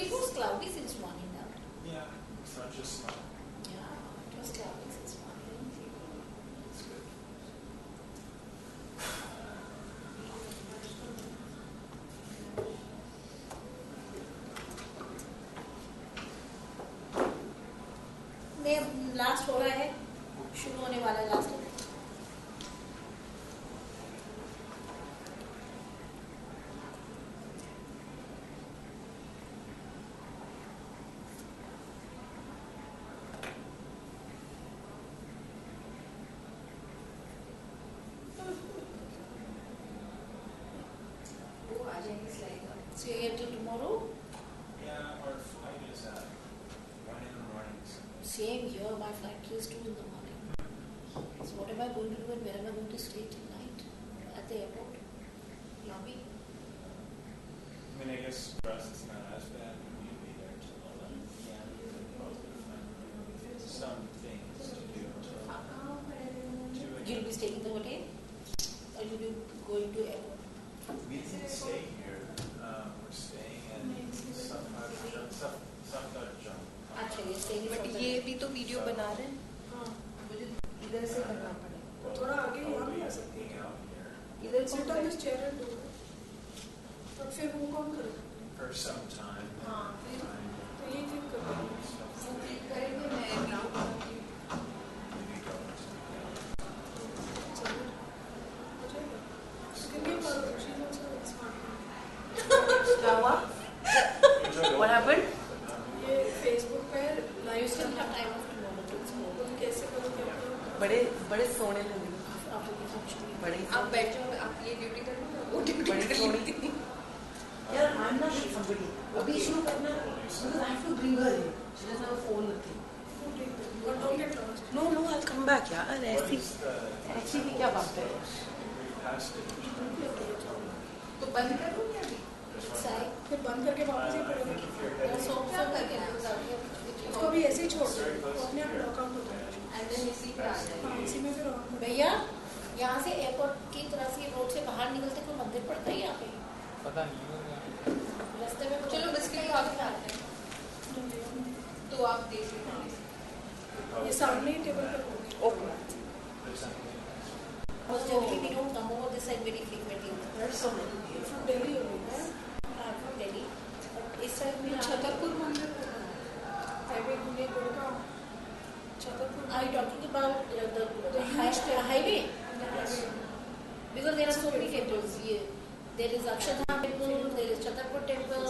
It was cloudy since morning now. Yeah, it's not just snow. Yeah, it was cloudy since morning. It's good. मैं लास्ट हो रहा है, शुरू होने वाला है last. So you get till tomorrow? Yeah, our flight is at 1 in the morning. Same here, my flight is 2 in the morning. So what am I going to do and where am I going to stay tonight? At the airport? Lobby? I mean, I guess for us it's not as bad. We'll be there till 11 p.m. Both of them. Some things to do until 2 You'll a.m. be staying in the hotel? Or you'll be going to airport? We didn't stay here. We're staying in Smithaa jump. अच्छा ये staying but ये भी तो video बना रहे हैं. हाँ मुझे इधर से करना पड़ेगा. थोड़ा आगे यहाँ भी आ सकती है. इधर sit on this chair and do it. और फिर वो कौन करेगा? For some time. हाँ फिर तो ये क्लिक कर दो. वो क्लिक करेंगे मैं वीडियो बनाऊंगी. क्या हुआ? What happened? ये Facebook पर लाइव से था टाइम ऑफ टुमारो कैसे करोगे? बड़े बड़े सोने लगे. बड़े आप बैठ जाओ. आप ये ड्यूटी कर लो. वो ड्यूटी कर ली. यार I'm not somebody. अभी शुरू करना because I have to bring her in. She doesn't have a phone with me. But don't get lost. No, I'll come back. यार ऐसी भी क्या बात है? तो बंद कर दूँ क्या अभी? फिर बंद करके वापस ही पड़ेगा. उसको भी ऐसे ही छोड़ दो. अपने आप लॉकआउट होता है. इसी में फिर भैया यहाँ से एयरपोर्ट की तरफ से रोड से बाहर निकलते कोई मंदिर पड़ता है यहाँ पे? पता नहीं. रास्ते में चलो बिस्किट खा के आते हैं. तो आप देख लीजिए. ये सामने ही टेबल पर होगी. Okay. Generally we don't come over this side very frequently. There are so many. You're from Delhi only, I'm from Delhi. But इस side में छतरपुर मंदिर हाईवे घूमने Gurgaon. Chhatarpur. Are you talking about the highway? Because there are so many temples here. There is Akshardham temple, there is Chaturvedi temple,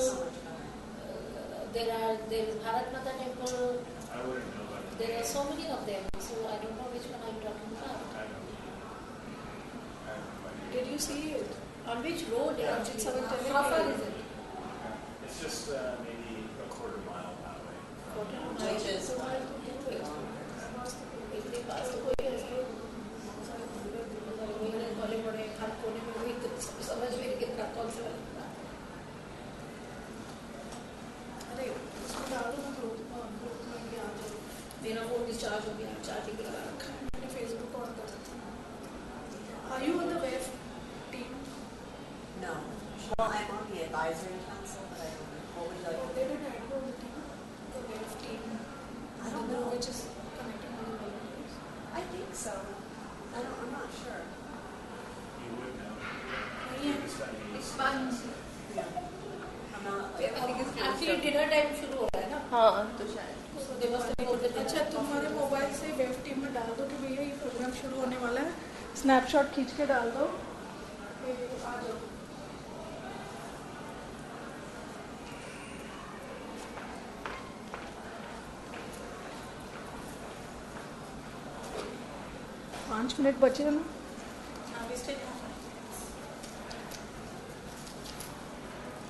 there is Bharat Mata temple. I wouldn't know about it. There are so many of them, so I don't know which one I'm talking about. Did you see it? On which road? Yeah. How far is it? It's just maybe a quarter mile that way. समझ में नहीं कितना कौन सा अरे उसको डालो ना ग्रुप में भी आ जाओ. मेरा फोन डिस्चार्ज हो गया. चार्जिंग लगा रखा है. मैंने फेसबुक ऑन कर सकती हूँ. Are you on the WEF team? No. Well, I'm on the advisory council, but I don't know. What would you like? They didn't add you on the team. The WEF team. I don't know. Which is connecting all the volunteers. I think so. I'm not sure. You would know. It's fun. Yeah. I'm not like. Actually dinner time शुरू हो रहा है ना. हाँ तो शायद. अच्छा तुम्हारे मोबाइल से वेब टीम में डाल दो कि भैया ये प्रोग्राम शुरू होने वाला है. स्नैपशॉट खींच के डाल दो. आ जाओ. 5 मिनट बचे हैं ना? We still have 5 minutes.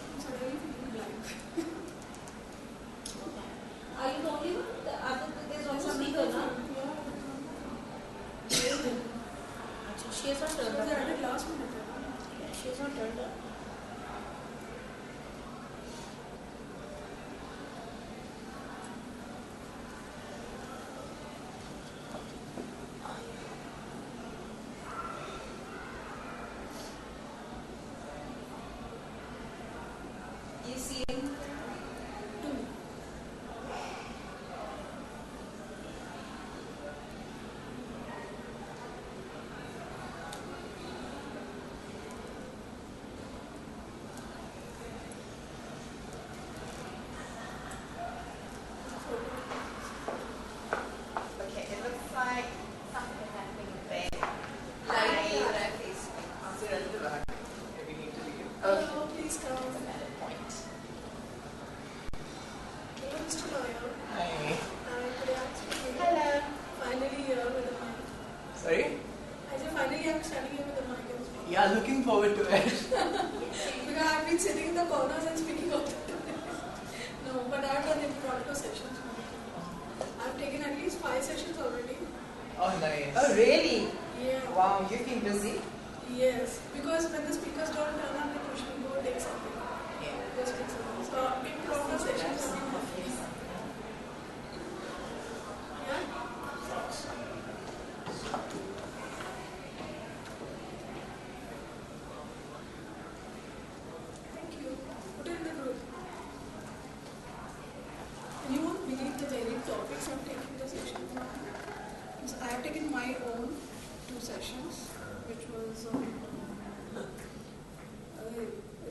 I'm suddenly feeling blank. Are you the only one? There's also speaker, no? She has not turned up. She added last minute. Yeah, she has not turned up. You see him? Okay, it looks like something is happening in bed. Okay. Oh, please come. Point. Hello, Mr. Lawyer. Hi. Good afternoon. Hello. Finally here with the mic. Sorry? I said finally I'm standing here with the mic and speaking. Yeah, looking forward to it. Because I've been sitting in the corners and speaking all the time. No, but I've done impromptu sessions. I've taken at least 5 sessions already. Oh, nice. Oh, really? Yeah. Wow, you've been busy. Yes, because when the speakers don't turn up, they push me go take something. Yeah. Go speak something. So impromptu sessions have been happening. Yeah? Thank you. Put it in the group. And you won't believe the very topics I'm taking the sessions on. So I have taken my own 2 sessions, which was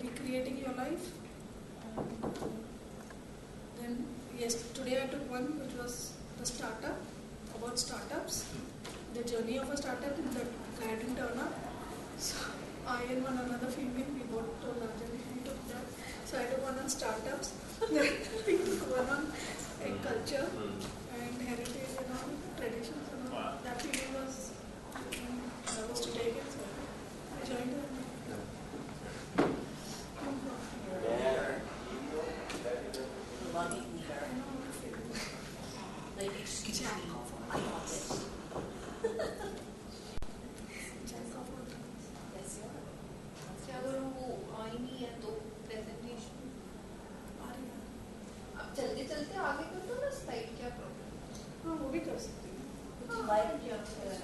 recreating your life. Then yes, today I took one which was the startup, about startups, the journey of a startup and the guy didn't turn up. So I and one another female, we both took that. So I took one on startups, then we took one on culture and heritage and all, traditions and all. Wow. That female was nervous to take it, so I joined her. Lucky leader. Like, excuse me, I got it. Yes, you are. अगर वो आई नहीं है तो presentation अब चलते चलते आगे कर दो ना स्लाइड क्या प्रॉब्लम हाँ वो भी कर सकते हैं Would you like भी कर सकते हैं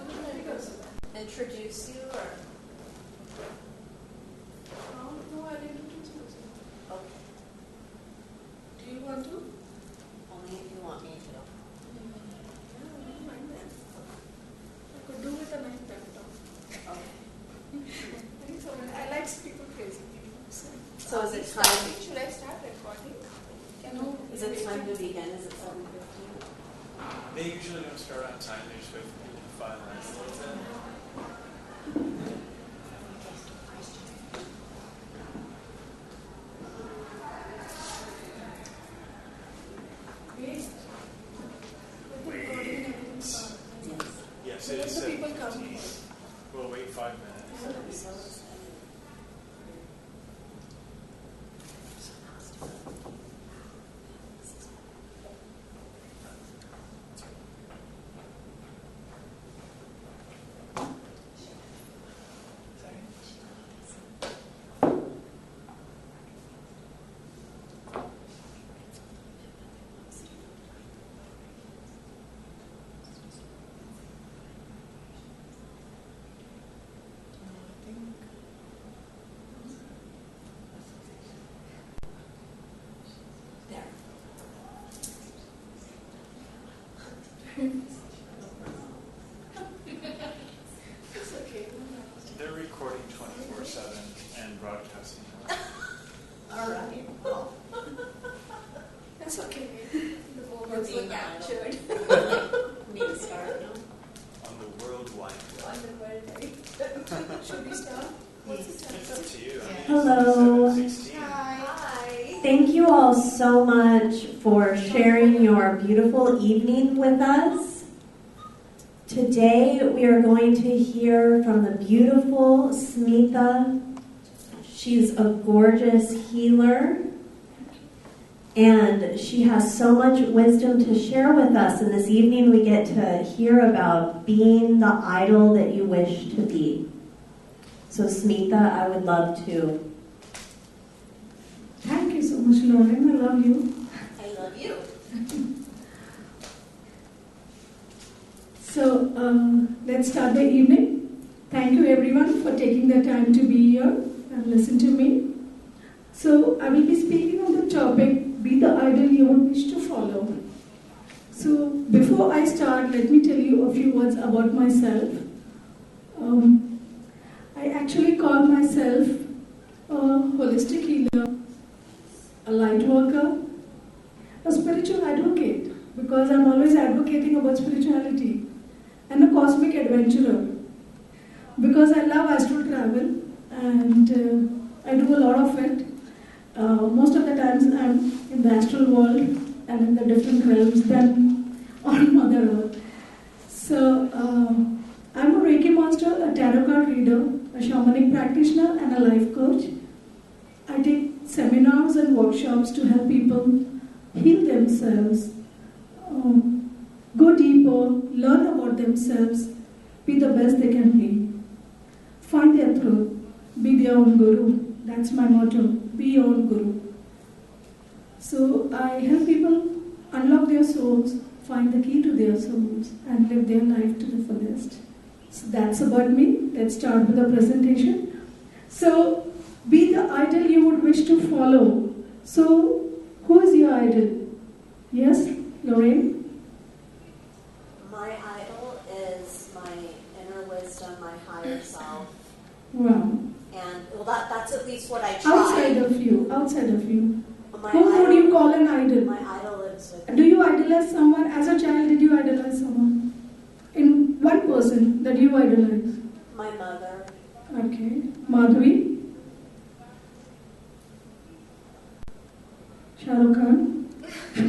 to introduce you or? No, I didn't introduce myself. Okay. Do you want to? Only if you want me to. Yeah, I don't mind that. I could do with a nice pep talk. Okay. So I like people praising me. So is it time? should I start recording No, Is it time to begin? Is it 7:15? They usually don't start on time, they just wait for people to file and Wait. With the recording and everything started. yes, So it let is the people come. 7:15. We'll wait 5 minutes. It's okay. They're recording 24/7 and broadcasting. All right. Well, That's okay. The we're moments were being captured. need to start now. On the World Wide Web. On the world. Should we start? What's the time? It's up to you. I mean, Hello. it's 7:16. Hi. Thank you all so much for sharing your beautiful evening with us. today we are going to hear from the beautiful Smithaa. She's a gorgeous healer, and she has so much wisdom to share with us. And this evening we get to hear about being the idol that you wish to be. So Smithaa, I would love to. Thank you so much, Lauren. I love you. I love you. So let's start the evening. Thank you everyone for taking the time to be here and listen to me. So I will be speaking on the topic, be the idol you would wish to follow. So before I start, let me tell you a few words about myself. I actually call myself a holistic healer, a light worker, a spiritual advocate, because I'm always advocating about spirituality, and a cosmic adventurer, because I love astral travel and I do a lot of it. Most of the times I'm in the astral world and in the different realms than on Mother Earth. So I'm a Reiki master, a tarot card reader, a shamanic practitioner, and a life coach. I take seminars and workshops to help people heal themselves, go deeper, learn about themselves, be the best they can be, find their truth, be their own guru. That's my motto, be your own guru. So I help people unlock their souls, find the key to their souls, and live their life to the fullest. So that's about me. Let's start with the presentation. So, be the idol you would wish to follow. So, who is your idol? Yes, Lorraine? My idol is my inner wisdom, my higher self. Wow. And, well, that's at least what I try. Outside of you. My Who would you call an idol? My idol lives with me. Do you idolize someone? As a child, did you idolize someone? In one person that you idolize? My mother. Okay. Madhvi? Shah Rukh Khan?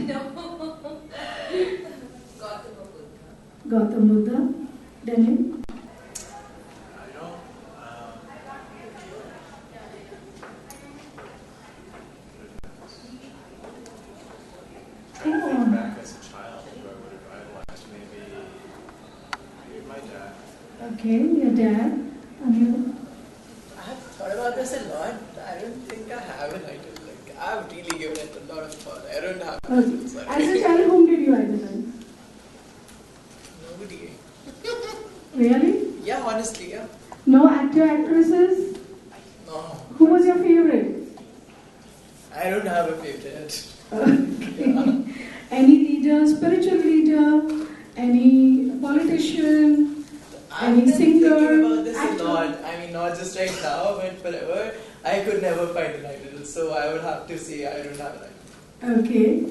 No. Gautam Buddha? Denim? Back as a child, who I would have idolized, maybe my dad. Okay, your dad. And you? I have thought about this a lot. I don't think I have an idol. Like, I've really given it a lot of thought. I don't have idols. As a child, whom did you idolize? Nobody. Really? Yeah, honestly, yeah. No actor, actresses? No. Who was your favorite? I don't have a favorite. Okay. Any leader, spiritual leader, any politician, any singer? I've been thinking about this actor? a lot. I mean, not just right now, but forever. I could never find an idol, so I would have to say I don't have an idol. Okay.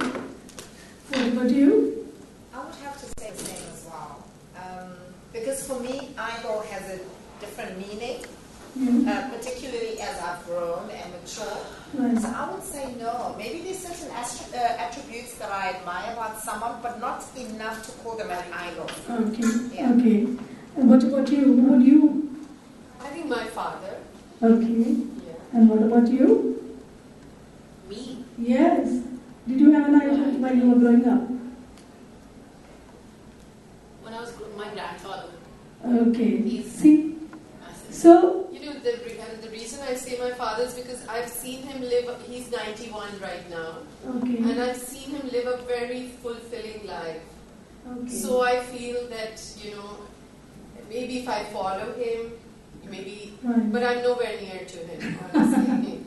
What about you? I would have to say the same as well. Because for me, idol has a different meaning, particularly as I've grown and matured. Right. So I would say no. Maybe there's certain attributes that I admire about someone, but not enough to call them an idol. Okay. Yeah. Okay. And what about you? Who would you? I think my father. Okay. Yeah. And what about you? Me. Yes. Did you have an idol while you were growing up? When I was my grandfather. Okay. See? So, you know, the reason I say my father is because I've seen him live, he's 91 right now. okay. And I've seen him live a very fulfilling life. Okay. So I feel that, you know, maybe if I follow him, maybe, Right. but I'm nowhere near to him, honestly.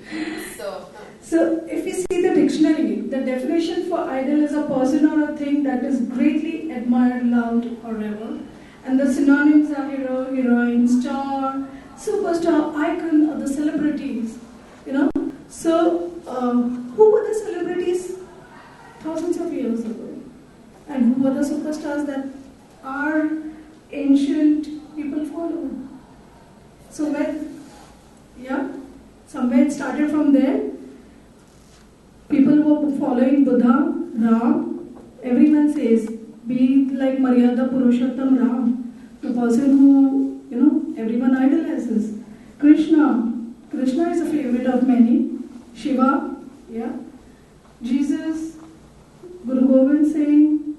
So, if you see the dictionary, the definition for idol is a person or a thing that is greatly admired, loved, or revered. And the synonyms are hero, heroine, star, superstar, icon, or the celebrities. You know? So, who were the celebrities thousands of years ago? And who were the superstars that our ancient people followed? So, somewhere it started from there. People were following Buddha, Ram. Everyone says, be like Maryada Purushottam Ram. the person who, everyone idolizes. Krishna is a favorite of many. Shiva, Jesus, Guru Gobind Singh,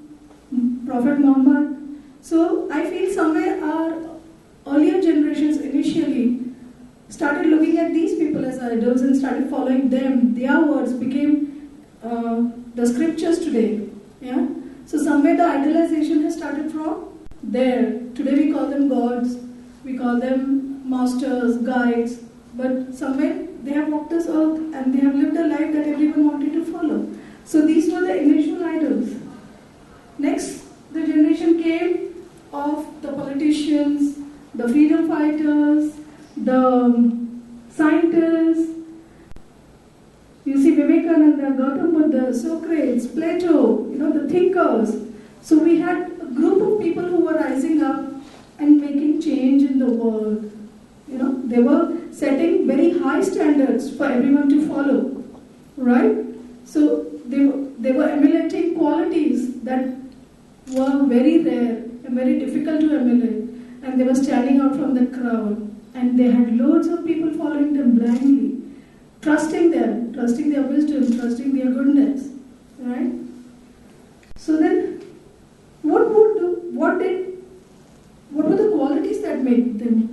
Prophet Muhammad. So I feel somewhere our earlier generations initially started looking at these people as idols and started following them. Their words became the scriptures today. Yeah. So somewhere the idolization has started from there. Today we call them gods, we call them masters, guides, but somewhere they have walked this earth and they have lived a life that everyone wanted to follow. So these were the initial idols. Next, the generation came of the politicians, the freedom fighters, the scientists. You see Vivekananda, Gautam Buddha, Socrates, Plato, the thinkers. So we had a group of people who were rising up and making change in the world. They were setting very high standards for everyone to follow, right? So they were emulating qualities that were very rare and very difficult to emulate, and they were standing out from the crowd, and they had loads of people following them blindly, trusting them, trusting their wisdom, trusting their goodness, right? So then, what were the qualities that made them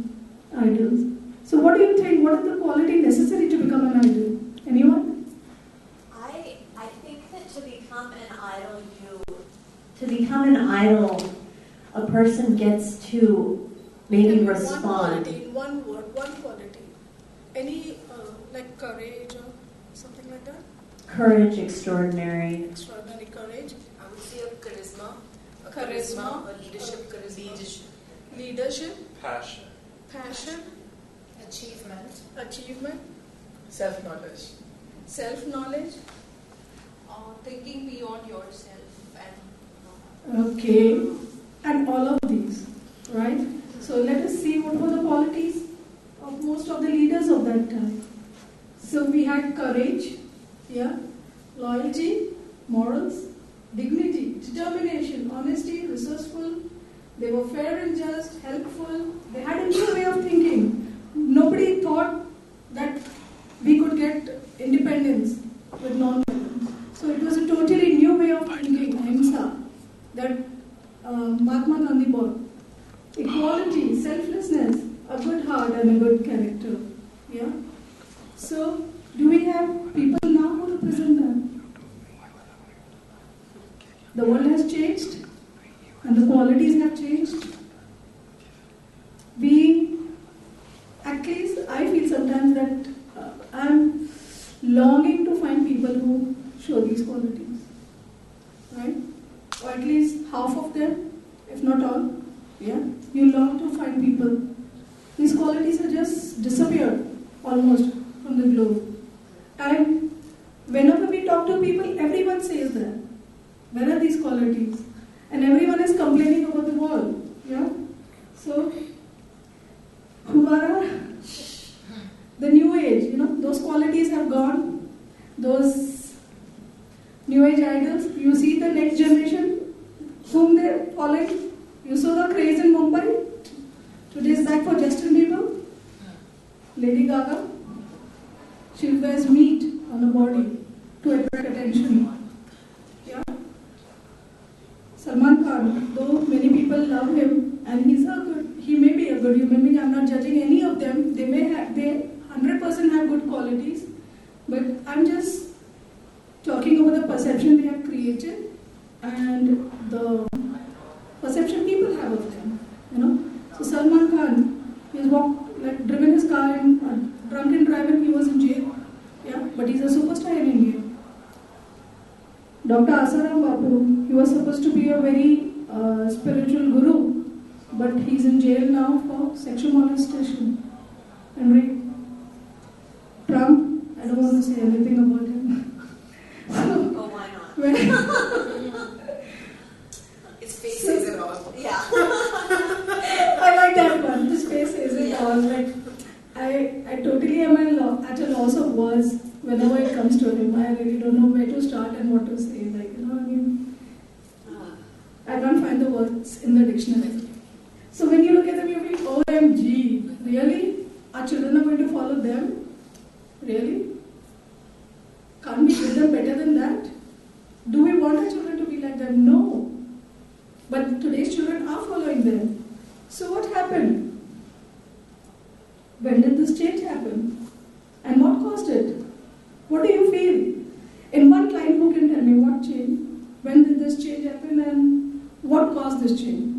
idols? So what do you think? What is the quality necessary to become an idol? Anyone? I think that to become an idol, a person gets to maybe respond. One quality, in one word, one quality. Any, like courage or something like that? Courage, extraordinary. Extraordinary courage. I would say a charisma. Charisma. Or leadership. Charisma. Leadership. Passion. Passion. Achievement. Self-knowledge. Self-knowledge. Thinking beyond yourself. Okay, and all of these, right? So let us see what were the qualities of most of the leaders of that time. So we had courage, loyalty, morals, dignity, determination, honesty, resourceful. They were fair and just, helpful. They had a new way of thinking. Nobody thought that we could get independence with non-violence. So it was a totally new way of thinking, ahimsa, that Mahatma Gandhi brought. Equality, selflessness, a good heart and a good character. Yeah. So, do we have people now who represent them? The world has changed, and the qualities have changed. At least I feel sometimes that I'm longing to find people who show these qualities, right? Or at least half of them, if not all. Yeah, you long to find people. These qualities have just disappeared almost from the globe. And whenever we talk to people, everyone says that. Where are these qualities? And everyone is complaining about the world. Yeah. So, the new age, those qualities have gone. Those new age idols, you see the next generation whom they're following. You saw the craze in Mumbai 2 days back for Justin Bieber. Lady Gaga. She wears meat on her body to attract attention. Yeah. Salman Khan, though many people love him, and he may be a good human being. I'm not judging any of them. They 100% have good qualities, but I'm just talking about the perception they have created and the perception people have of them. So Salman Khan, he's driven his car in drunken driving. He was in jail. Yeah, but he's a superstar in India. Dr. Asaram Bapu, he was supposed to be a very spiritual guru, but he's in jail now for sexual molestation and rape. Trump, I don't want to say anything about him. Oh, why not? His face says it all. Yeah. I like that one. His face says it all. Like, I totally am at a loss of words whenever it comes to him. I really don't know where to start and what to say. I can't find the words in the dictionary. So when you OMG, really? Our children are going to follow them? Really? Can't we give them better than that? Do we want our children to be like them? No. But today's children are following them. So what happened? When did this change happen? And what caused it? What do you feel? In one client, who can tell me what changed? When did this change happen and what caused this change?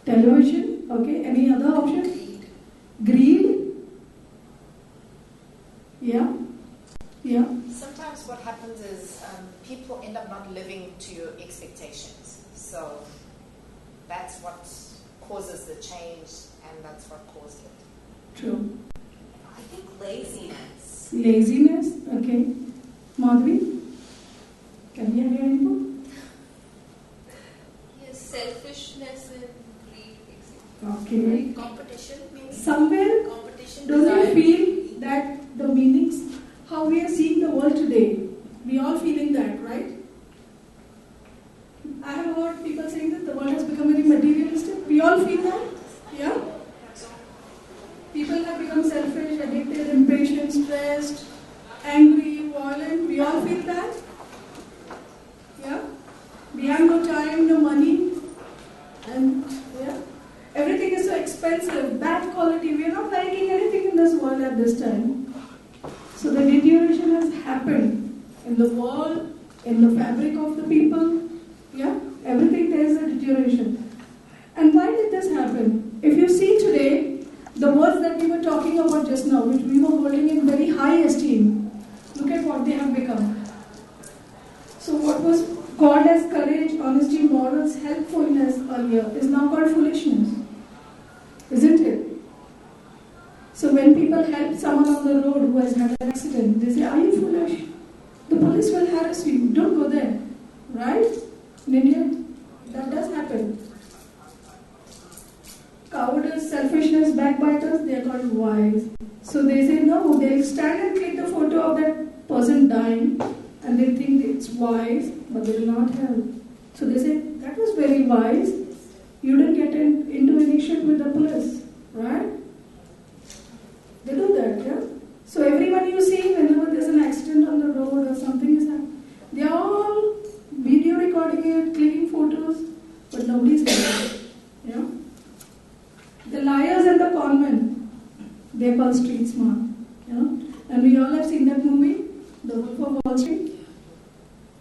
Television. Okay. Any other option? Greed. Yeah. Yeah. Sometimes what happens is people end up not living to your expectations. So that's what causes the change, and that's what caused it. True. I think laziness. Laziness. Okay. Madhvi, can you have your input? Yes, selfishness and greed, Okay. basically. Competition, maybe. Somewhere, Competition, don't you desire. feel that the meanings, how we are seeing the world today, we all feeling that, right? I have heard people saying that the world has become very materialistic. We all feel that, yeah? People have become selfish, addicted, impatient, stressed, angry, violent. We all feel that, yeah? We have no time, no money, and yeah, everything is so expensive, bad quality. We are not liking anything in this world at this time. So the deterioration has happened in the world, in the fabric of the people. Yeah, everything there is a deterioration. And why did this happen? If you see today, the words that we were talking about just now, which we were holding in very high esteem, look at what they have become. So what was called as courage, honesty, morals, helpfulness earlier is now called foolishness. Isn't it? So when people help someone on the road who has had an accident, they say, are you foolish? The police will harass you. Don't go there. Right? In India, that does happen. Cowardice, selfishness, backbiters, they are called wise. So they say, no, they'll stand and click the photo of that person dying and they think it's wise, but they will not help. So they say, that was very wise. You didn't get into any shit with the police. Right? They do that, yeah? So everyone you see, whenever there's an accident on the road or something is happening, they are all video recording it, clicking photos, but nobody's doing it. Yeah? The liars and the conmen, they're called street smart. You know? And we all have seen that movie, The Wolf of Wall Street.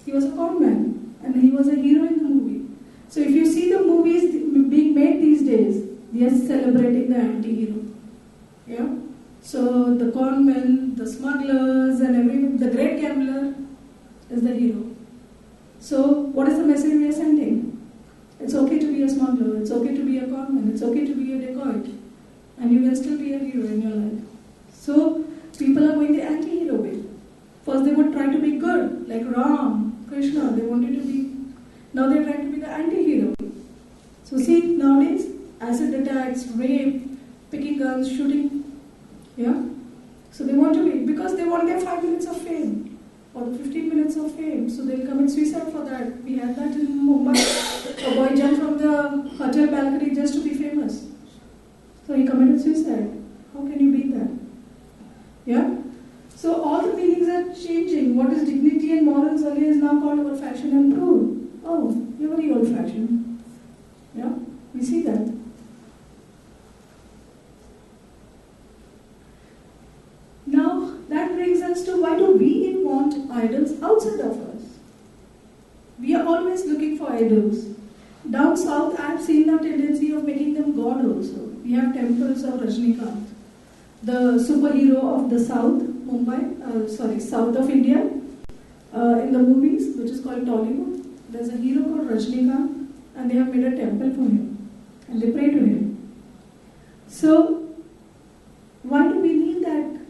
He was a conman, and he was a hero in the movie. So if you see the movies being made these days, they are celebrating the anti-hero. Yeah? So the conmen, the smugglers, and everyone, the great gambler is the hero. So what is the message we are sending? It's okay to be a smuggler, it's okay to be a conman, it's okay to be a dacoit, and you can still be a hero in your life. So people are going the anti-hero way. First they would try to be good, like Ram, Krishna, they wanted to be, now they're trying to be the anti-hero. So see, nowadays, acid attacks, rape, picking guns, shooting, yeah? So they want to be, because they want their 5 minutes of fame, or 15 minutes of fame, so they'll commit suicide for that. We had that in Mumbai. A boy jumped from the hotel balcony just to be famous. So he committed suicide. How can you beat that? Yeah? So all the meanings are changing. What is dignity and morals earlier is now called old-fashioned and crude. Oh, you're very old-fashioned. Yeah? We see that. Now, that brings us to why do we want idols outside of us? We are always looking for idols. Down south, I have seen a tendency of making them God also. We have temples of Rajnikant, the superhero of the south, south of India, in the movies, which is called Tollywood. There's a hero called Rajnikant, and they have made a temple for him, and they pray to him. So, why do we need that?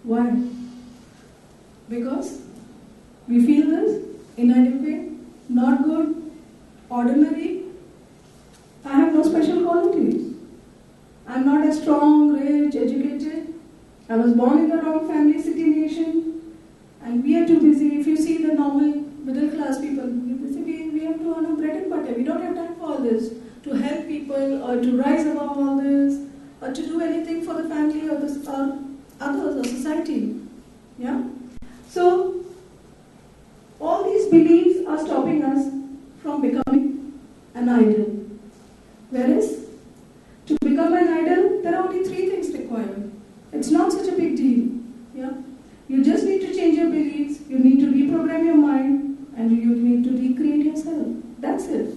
Why? Because we feel this inadequate, not good, ordinary. I have no special qualities. I'm not as strong, rich, educated. I was born in the wrong family, city, nation, and we are too busy. If you see the normal middle class people, they say we have to earn our bread and butter. We don't have people or to rise above all this or to do anything for the family or others or society. Yeah? So, all these beliefs are stopping us from becoming an idol. Whereas, to become an idol, there are only 3 things required. It's not such a big deal. Yeah? You just need to change your beliefs, you need to reprogram your mind, and you need to recreate yourself. That's it.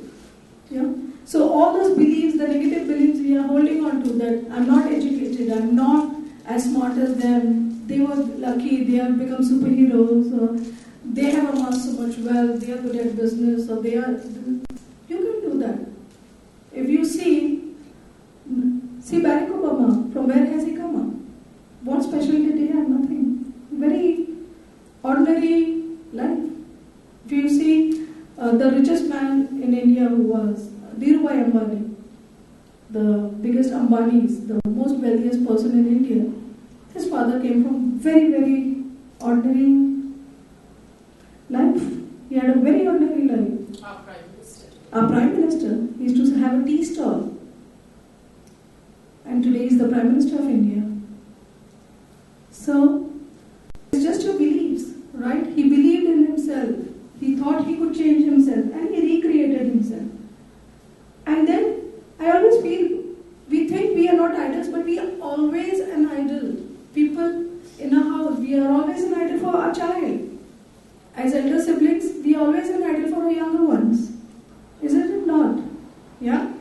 Yeah? So all those beliefs, the negative beliefs we are holding on to, that I'm not educated, I'm not as smart as them, they were lucky, they have become superheroes, or they have amassed so much wealth, they are good at business, or they are... You can do that. If you see Barack Obama, from where has he come up? What special did he have? Nothing. Very ordinary life. If you see the richest man in India who was Dhirubhai Ambani, the biggest Ambanis, the most wealthiest person in India, his father came from very, very ordinary life. He had a very ordinary life. Our Prime Minister. Our Prime Minister. He used to have a tea stall. And today he's the Prime Minister of India. So, it's just your beliefs, right? He believed in himself. He thought he could change himself and he recreated himself. And then, I always feel, we think we are not idols, but we are always an idol. People in our house, we are always an idol for our child. As elder siblings, we are always an idol for our younger ones. Isn't it not? Yeah?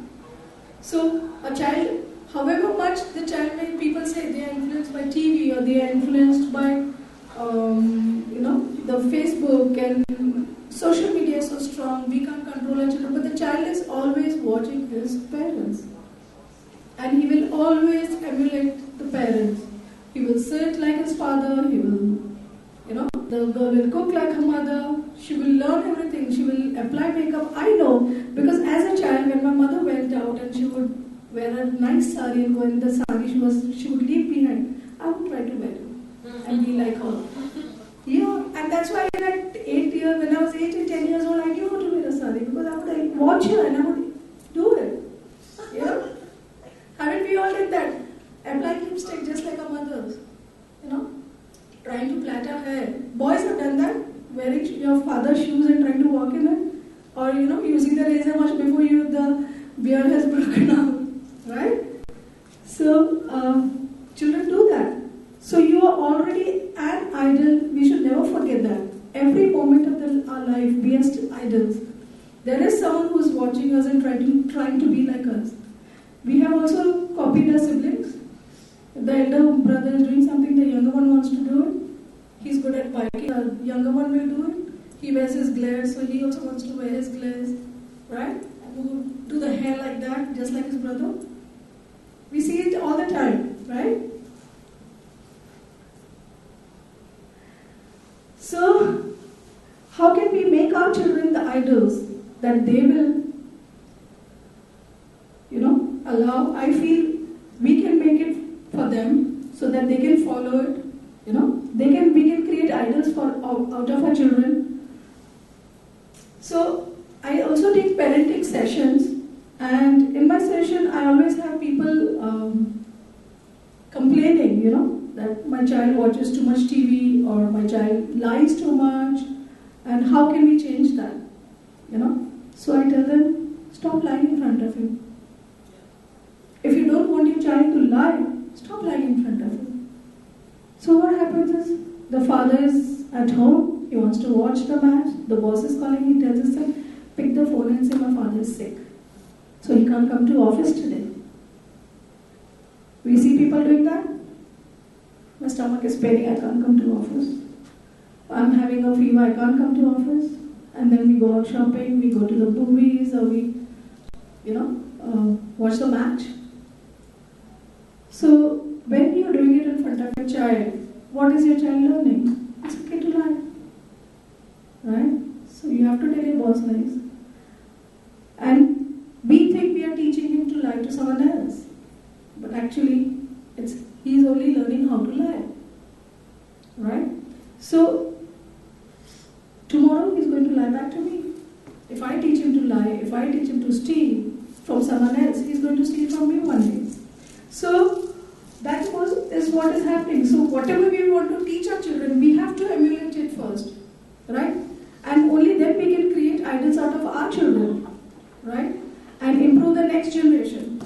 So, a child, however much the child may, people say they are influenced by TV or they are influenced by, the Facebook and social media is so strong, we can't control our children, but the child is always watching his parents. And he will always emulate the parents. He will sit like his father, he will, the girl will cook like her mother, she will learn everything, she will apply makeup. I know, because as a child, when my mother went out and she would wear a nice sari and go in the sari she would leave behind, I would try to wear it and be like her. Yeah, and that's why when I was 8 and 10 years old, I knew how to wear a sari because I would watch her and I would do it. Haven't we all did that? Apply lipstick just like our mothers. Trying to plait our hair. Boys have done that, wearing your father's shoes and trying to walk in it. Or, using the razor much before the beard has broken out. Right? So, children do that. So, you are already an idol. We should never forget that. Every moment of our life, we are still idols. There is someone who is watching us and trying to be like us. We have also copied our siblings. If the elder brother is doing something, the younger one wants to do it. He's good at biking, the younger one will do it. He wears his glares, so he also wants to wear his glares. Right? And we'll do the hair like that, just like his brother. We see it all the time, right? So, how can we make our children the idols that they will, allow? I feel we can make it for them so that they can follow it. We can create idols out of our children. So, I also take parenting sessions, and in my session, I always have people complaining, that my child watches too much TV or my child lies too much, and how can we change that? So I tell them, stop lying in front of him. If you don't want your child to lie, stop lying in front of him. So what happens is, the father is at home, he wants to watch the match, the boss is calling, he tells his son, pick the phone and say, my father is sick. So he can't come to office today. We see people doing that. My stomach is paining, I can't come to office. I'm having a fever, I can't come to office. And then we go out shopping, we go to the movies, or we, watch the match. So, when you're doing it in front of your child, what is your child learning? It's okay to lie. Right? So, you have to tell your boss lies. And we think we are teaching him to lie to someone else. But actually, he's only learning how to lie. Right? So, tomorrow he's going to lie back to me. If I teach him to lie, if I teach him to steal, from someone else. He's going to steal from me one day. So that is what is happening. So whatever we want to teach our children, we have to emulate it first, right? And only then we can create idols out of our children, right? And improve the next generation.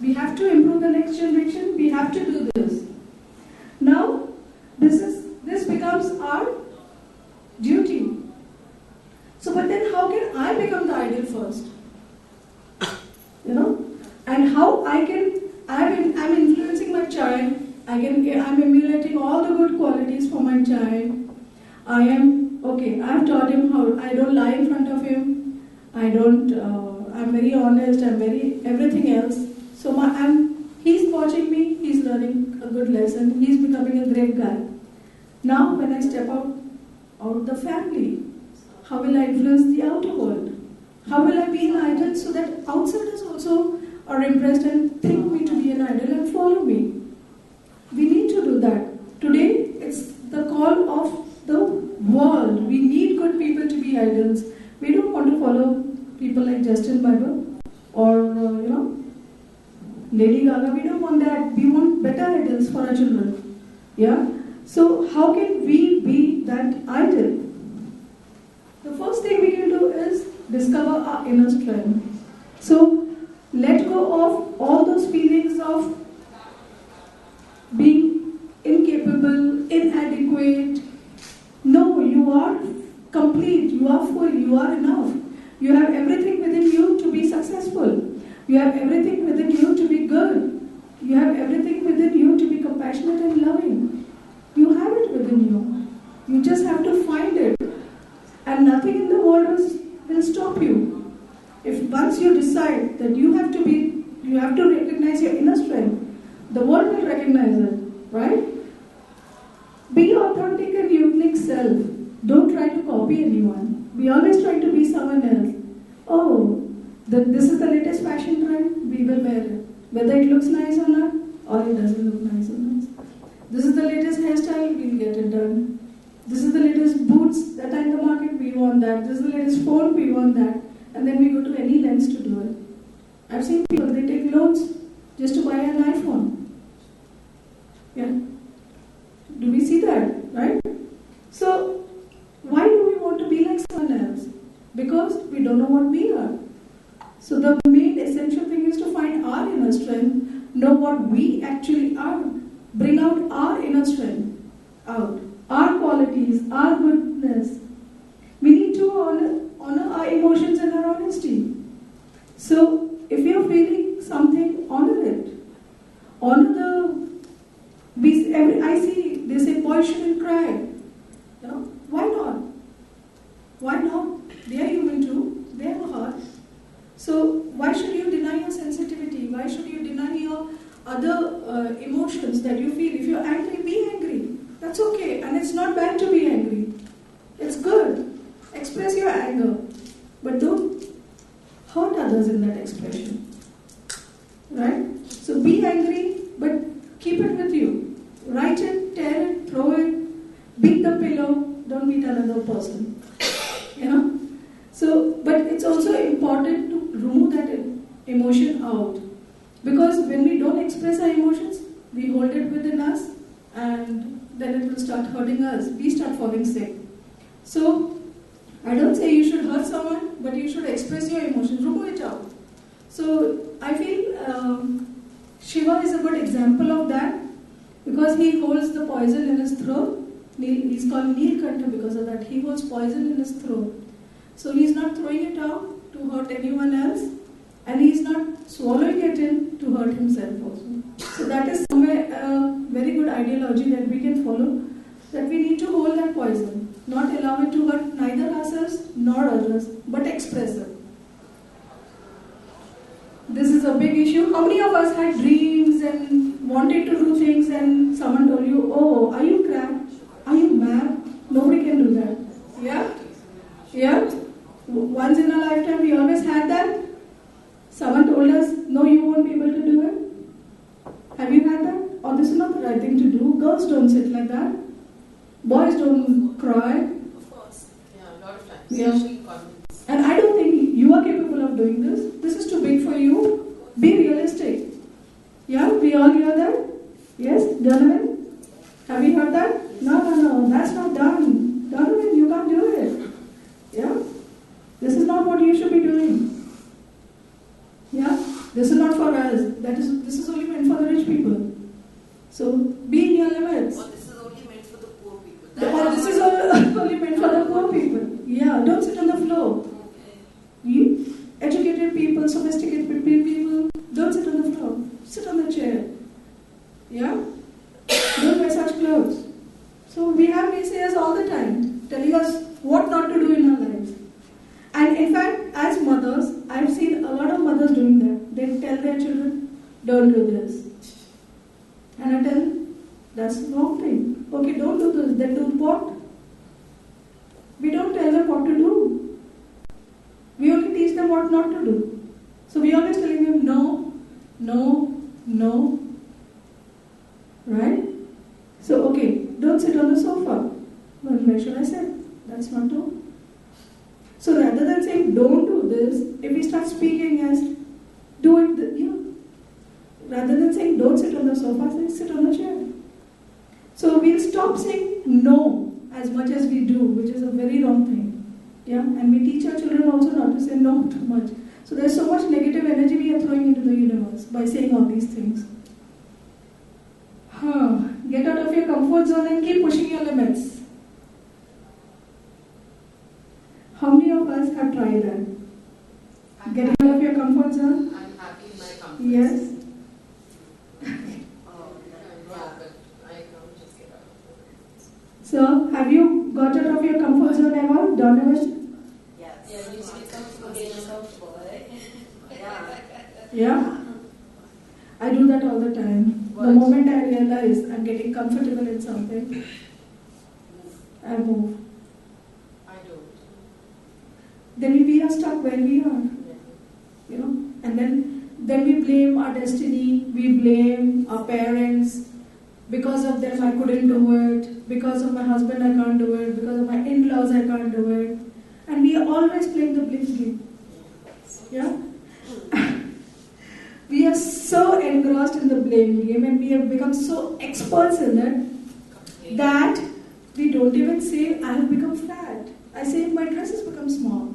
We have to improve the next generation. We have to do this. Now, this becomes our duty. So, but then how can I become the idol first? And how I'm influencing my child. I'm emulating all the good qualities for my child. I've taught him how I don't lie in front of him. I'm very honest, everything else. So he's watching me, he's learning a good lesson, he's becoming a great guy. Now when I step out of the family, how will I influence the outer world? How will I be an idol so that outsiders also are impressed and think me to be an idol and follow me? We need to do that. Today, it's the call of the world. We need good people to be idols. We don't want to follow people like Justin Bieber or, Lady Gaga. We don't want that. We want better idols for our children. Yeah? So, how can we be that idol? The first thing we can do is discover our inner strength. So, let go of all those feelings of being incapable, inadequate. No, you are complete, you are full, you are enough. You have everything within you to be successful. You have everything within you to be good. You have everything within you to be compassionate and loving. You have it within you. You just have to find it. And nothing in the world will stop you. If once you decide that you have to recognize your inner strength, the world will recognize it, right? Be your authentic and unique self. Don't try to copy anyone. We always try to be someone else. This is the latest fashion trend, we will wear it. Whether it looks nice or not, or it doesn't look nice or not. This is the latest hairstyle, we'll get it done. This is the latest boots that are in the market, we want that. This is the latest phone, we want that. And then we go to any lengths to do it. I've seen people, they take loans just to buy an iPhone. Yeah. Do we see that, right? So, why do we want to be like someone else? Because we don't know what we are. So the main essential thing is to find our inner strength, know what we actually are, bring out our inner strength out, our qualities, our goodness. We need to honor our emotions and our honesty. So if you're feeling something, honor it. I see they say boys shouldn't cry. Why not? Why not? They are human too. They have a heart. So why should you deny your sensitivity? Why should you deny your other emotions that you feel? If you're angry, be angry. That's okay. And it's not bad to be angry. It's good. Express your anger. But don't hurt others in that expression. Right? So be angry, but keep it with you. Write it, tear it, throw it, beat the pillow. Don't beat another person. So, but it's also important to remove that emotion out. Because when we don't express our emotions, we hold it within us and then it will start hurting us. We start falling sick. So, I don't say you should hurt someone, but you should express your emotions, remove it out. So, I feel Shiva is a good example of that because he holds the poison in his throat. He's called Neelkanta because of that. He holds poison in his throat. So he's not throwing it out to hurt anyone else, and he's not swallowing it in to hurt himself also. So that is somewhere a very good ideology that we can follow, that we need to hold that poison, not allow it to hurt neither ourselves nor others, but express it. This is a big issue. How many of us had dreams and wanted to do things and someone told you, oh, are you cracked? Are you mad? Nobody can do that. Yeah? Yeah? Once in a lifetime we always had that. Someone told us, no, you won't be able to do it. Have you had that? Oh, this is not the right thing to do. Girls don't sit like that. Boys don't cry. Of course. Yeah, a lot of times. Yeah. And I don't think you are capable of doing this. This is too big for for you. Be realistic. Yeah, we all hear that? Yes, Donovan? Have you heard that? No, that's not done. Donovan, you can't do it. Yeah? This is not what you should be doing. Yeah? This is not for us. This is only meant for the rich people. So, be in your limits. Or this is only meant for the poor people. This is only meant for the poor people. Yeah, don't sit on the floor. Okay. You, educated people, sophisticated people, don't sit on the floor. Sit on the chair. Yeah? Don't wear such clothes. So we have naysayers all the time telling us what not to do in our lives. And in fact, as mothers, I've seen a lot of mothers doing that. They tell their children, don't do this. And I tell them, that's the wrong thing. Okay, don't do this. Then do what? We don't tell them what to do. We only teach them what not to do. So we always telling them no, no, no. Right? So, okay, don't sit on the sofa. Well, where should I sit? That's not no. So rather than saying don't do this, if we start speaking as do it, rather than saying don't sit on the sofa, say sit on the chair. So we'll stop saying no as much as we do, which is a very wrong thing. Yeah, and we teach our children also not to say no too much. So there's so much negative energy we are throwing into the universe by saying all these things. Get out of your comfort zone and keep pushing your limits. How many of us have tried that? Getting out of your comfort zone? I'm happy in my comfort. Yes. I can't just get out of it. So, have you got out of your comfort zone ever? Donovan? Yes. Yeah, you should become getting comfortable, right? Yeah. I do that all the time. The moment I realize I'm getting comfortable in something, I move. I don't. Then we are stuck where we are. You know? And then we blame our destiny, we blame our parents. Because of them I couldn't do it. Because of my husband I can't do it. Because of my in-laws I can't do it. And we are always playing the blame game. Yeah? We are so engrossed in the blame game and we have become so experts in it that we don't even say, I have become fat. I say, my dress has become small.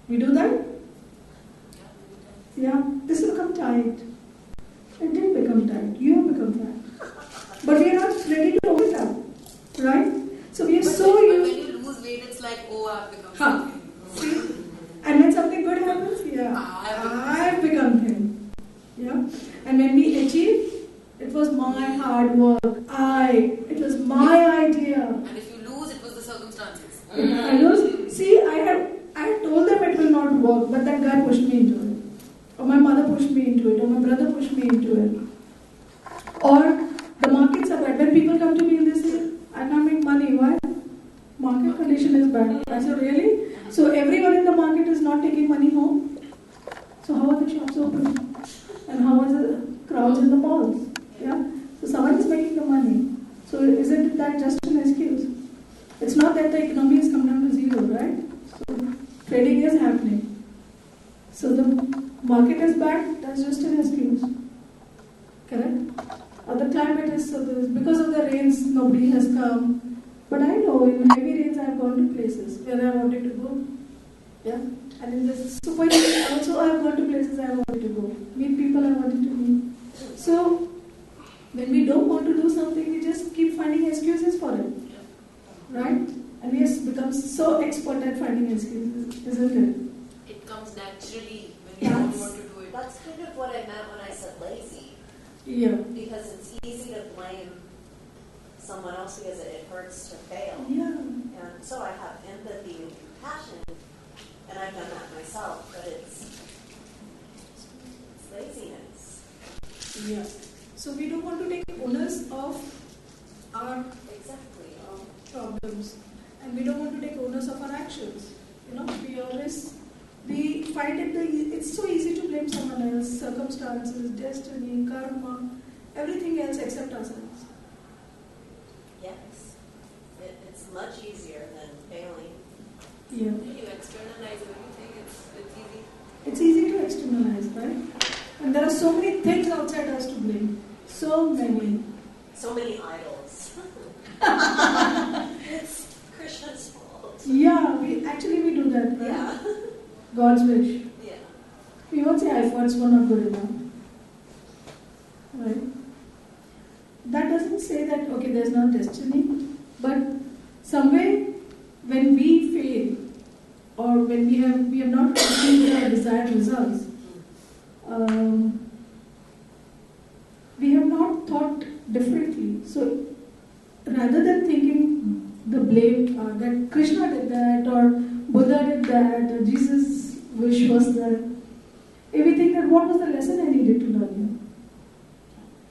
We do that? Yeah, this has become tight. It did become tight. You have become fat. But we are not ready to own it up. Right? So we are used. But when you lose weight, it's like, oh, I've become something. See? And when something good happens, I've become thin. Yeah. And when we achieve, it was my hard work. It was my idea. And if you lose, it was the circumstances. I lose. See, I had told them it will not work, but that guy pushed me into it. Or my mother pushed me into it, or my brother pushed me into it. Or the markets are bad. When people come to me and they say, I can't make money, why? Market condition is bad. I said, really? So everyone in the market is not taking money home? So how are the shops open? And how are the crowds in the malls? Yeah? So someone is making the money. So isn't that just an excuse? It's not that the economy has come down to zero, right? So trading is happening. So the market is bad, that's just an excuse. Correct? Or the climate is so this. Because of the rains, nobody has come. But I know in heavy rains I have gone to places where I wanted to go. Yeah? And in the super heat also I have gone to places I wanted to go. Meet people I wanted to meet. So, when we don't want to do something, we just keep finding excuses for it. Right? And we have become so expert at finding excuses, isn't it? It comes naturally when you don't want to do it. That's kind of what I meant when I said lazy. Yeah. Because it's easy to blame someone else because it hurts to fail. Yeah. And so I have empathy and compassion, and I've done that myself, but it's laziness. Yeah. So we don't want to take onus of our problems, and we don't want to take onus of our actions. You know, we find it's so easy to blame someone else, circumstances, destiny, karma, everything else except ourselves. Yes. It's much easier than failing. Yeah. You externalize everything, it's easy. It's easy to externalize, right? And there are so many things outside us to blame. So many. So many idols. It's Krishna's fault. Yeah, we do that, right? Yeah. God's wish. Yeah. We won't say efforts were not good enough. Right? That doesn't say that, okay, there's no destiny, but some way when we fail or when we have not achieved our desired results, we have not thought differently. So rather than thinking the blame that Krishna did that or Buddha did that or Jesus' wish was that, if we think that what was the lesson I needed to learn here?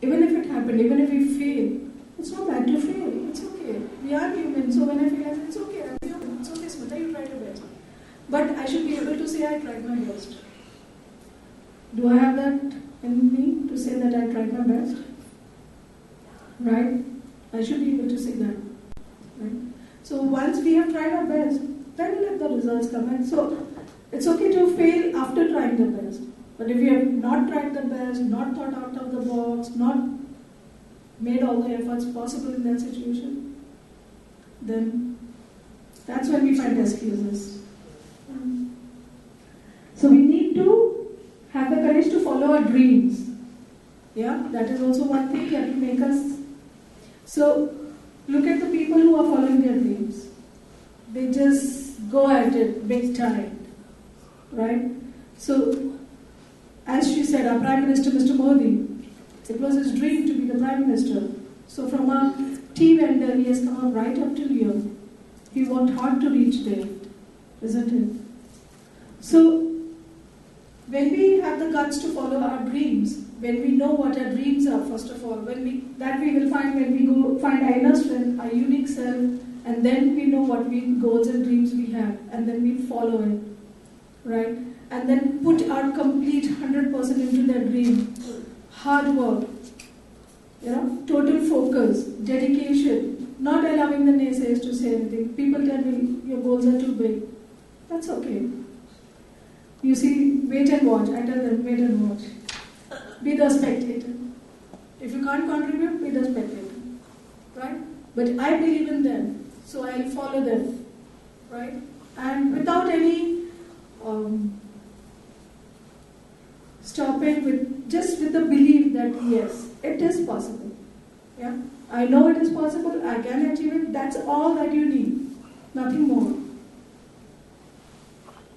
Even if it happened, even if we fail, it's not bad to fail. It's okay. We are human. So when I fail, I say, it's okay. I'm human. It's okay, Smithaa, you tried your best. But I should be able to say I tried my best. Do I have that in me to say that I tried my best? Right? I should be able to say that. Right? So once we have tried our best, then let the results come. And so it's okay to fail after trying the best. But if you have not tried the best, not thought out of the box, not made all the efforts possible in that situation, then that's when we find excuses. So we need to have the courage to follow our dreams. Yeah, that is also one thing that will make us. So look at the people who are following their dreams. They just go at it big time, right? So, as she said, our Prime Minister, Mr. Modi, it was his dream to be the Prime Minister. So from a tea vendor, he has come up right up till here. He worked hard to reach there, isn't it? So, when we have the guts to follow our dreams, when we know what our dreams are, first of all, we will find when we go find our inner strength, our unique self, and then we know what goals and dreams we have, and then we follow it, right? And then put our complete 100% into that dream. Hard work, total focus, dedication, not allowing the naysayers to say anything. People tell me your goals are too big. That's okay. You see, wait and watch. I tell them, wait and watch. Be the spectator. If you can't contribute, be the spectator. Right? But I believe in them, so I'll follow them. Right? And without any stopping, just with the belief that yes, it is possible. Yeah? I know it is possible, I can achieve it. That's all that you need. Nothing more.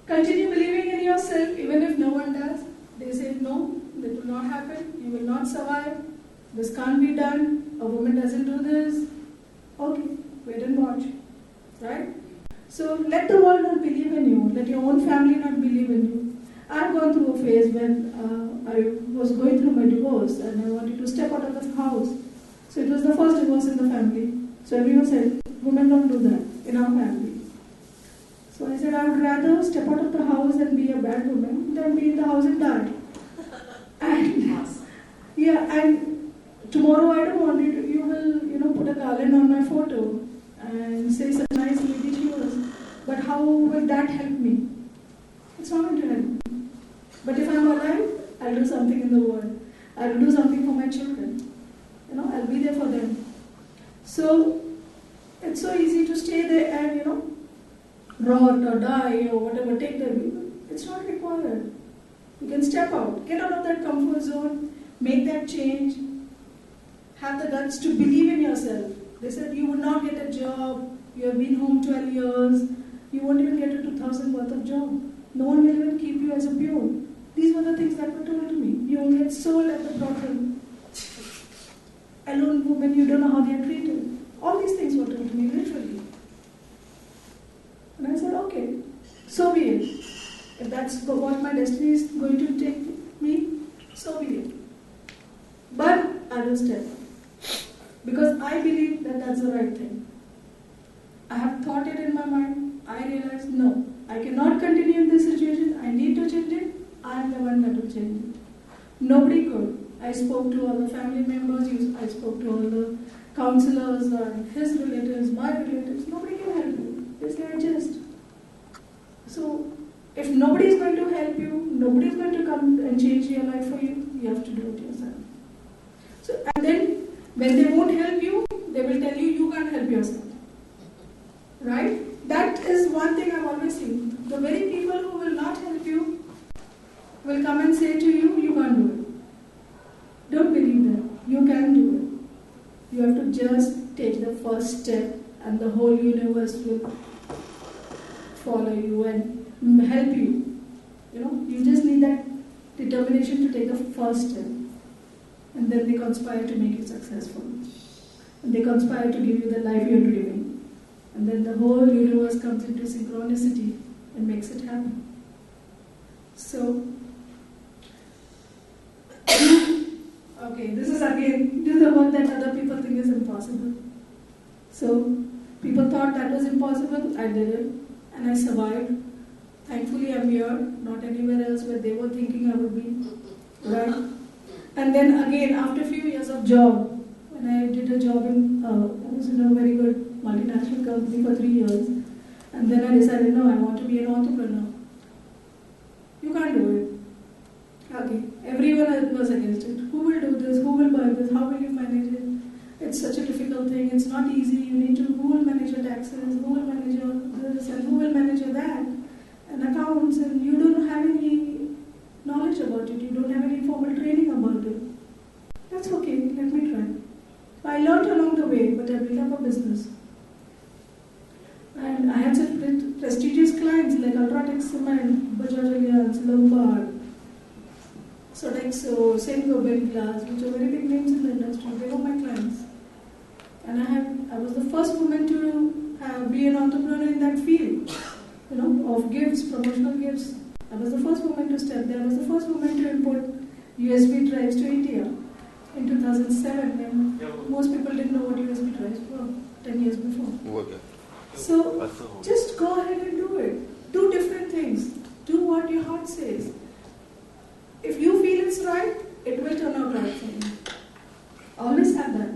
Continue believing in yourself even if no one does. They say no, that will not happen, you will not survive, this can't be done, a woman doesn't do this. Okay, wait and watch. Right? So let the world not believe in you, let your own family not believe in you. I've gone through a phase when I was going through my divorce and I wanted to step out of the house. So it was the first divorce in the family. So everyone said, women don't do that in our family. So I said, I would rather step out of the house and be a bad woman than be in the house and die. And yeah, and tomorrow I don't want you will, put a garland on my photo and say such a nice lady she was. But how will that help me? It's not going to help me. But if I'm alive, I'll do something in the world. I'll do something for my children. I'll be there for them. So it's so easy to stay there and, rot or die or whatever, take the view. It's not required. You can step out, get out of that comfort zone, make that change, have the guts to believe in yourself. They said you would not get a job, you have been home 12 years, you won't even get a 2,000 worth of job. No one will even keep you as a peon. These were the things that were told to me. You will get sold at the brothel. Alone women, you don't know how they are treated. All these things were told to me, literally. And I said, okay, so be it. If that's what my destiny is going to take me, so be it. But I will step up. Because I believe that that's the right thing. I have thought it in my mind. I realized, no, I cannot continue in this situation. I need to change it. I am the one that will change it. Nobody could. I spoke to all the family members. I spoke to all the counselors, his relatives, my relatives. Nobody can help you. It's like just. So If nobody is going to help you, nobody is going to come and change your life for you, you have to do it yourself. So, and then when they won't help you, they will tell you you can't help yourself. Right? That is one thing I've always seen. The very people who will not help you will come and say to you, you can't do it. Don't believe them. You can do it. You have to just take the first step and the whole universe will follow you and help you. You know, you just need that determination to take the first step. And then they conspire to make you successful. And they conspire to give you the life you're dreaming. And then the whole universe comes into synchronicity and makes it happen. So, okay, this is again, do the work that other people think is impossible. So, people thought that was impossible, I did it, and I survived. Thankfully, I'm here, not anywhere else where they were thinking I would be, right? And then again, after a few years of job, when I did a job I was in a very good multinational company for 3 years, and then I decided, no, I want to be an entrepreneur. You can't do it. Okay, everyone was against it. Who will do this? Who will buy this? How will you manage it? It's such a difficult thing. It's not easy. You need to, who will manage your taxes? Who will manage your this? And who will manage your that? And accounts, and you don't have any knowledge about it. You don't have any formal training about it. That's okay. Let me try. I learned along the way, but I built up a business. And I had such prestigious clients like Ultratech Cement, Bajaj Allianz, Lombard, Sodexo, Senko Glass, which are very big names in the industry. They were my clients. And I was the first woman to be an entrepreneur in that field, you know, of gifts, promotional gifts. I was the first woman to step there. I was the first woman to import USB drives to India in 2007, when most people didn't know what USB drives were 10 years before. Okay. So just go ahead and do it. Do different things. Do what your heart says. If you feel it's right, it will turn out right for you. Always have that.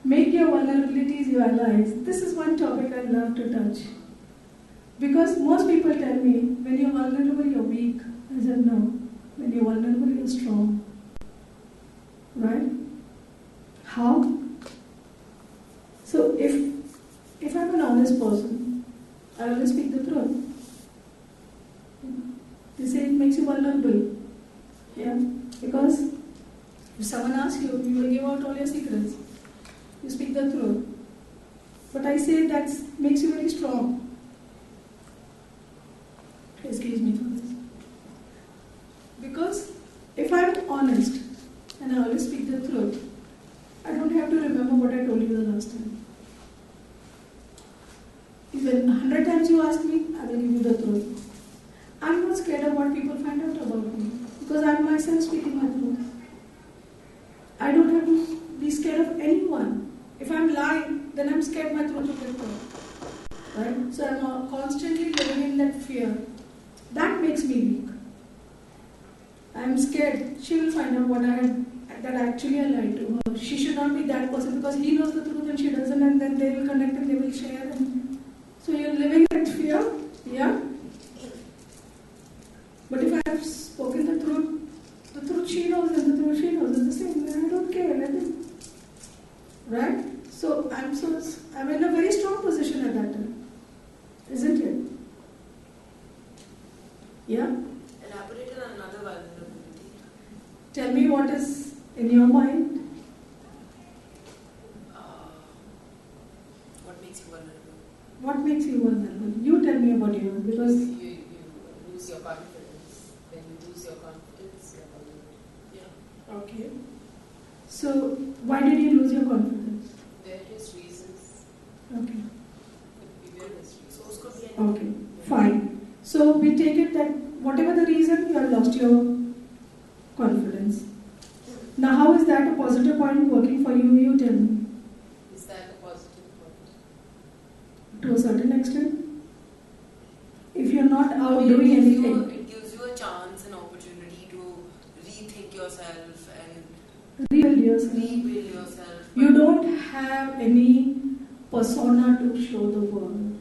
Make your vulnerabilities your allies. This is one topic I love to touch. Because most people tell me, when you're vulnerable, you're weak. I said, no. When you're vulnerable, you're strong. Right? How? So if I'm an honest person, I always speak the truth. They say it makes you vulnerable. Yeah? Because if someone asks you, you will give out all your secrets. You speak the truth. But I say that makes you very strong. Excuse me for this. Because if I'm honest and I always speak the truth, I don't have to remember what I told you the last time. Even 100 times you ask me, I will give you the truth. I'm not scared of what people find out about me, because I'm myself speaking my truth. I don't have to be scared of anyone. If I'm lying, then I'm scared my truth will get out. Right? So I'm constantly living in that fear. That makes me weak. I'm scared she will find out what that actually I lied to her. She should not be that person, because he knows the truth and she doesn't, and then they will connect and they will share. And so you're living in that fear, yeah? But if I have spoken the truth she knows and the truth she knows, it's the same. I don't care, let it. Right? So I'm in a very strong position at that time. Isn't it? Yeah? Elaborate on another vulnerability. Tell me what is in your mind. What makes you vulnerable? What makes you vulnerable? You tell me about yours, because you lose your confidence. When you lose your confidence, you're vulnerable. Yeah. Okay. So why did you lose your confidence? Various reasons. Okay. Could be various reasons. Could be Okay. Fine. So we take it that whatever the reason, you have lost your confidence. Now, how is that a positive point working for you? You tell me. Is that a positive point? To a certain extent. If you're not out doing anything. It gives you a chance, an opportunity to rethink yourself and Rebuild yourself. You don't have any persona to show the world.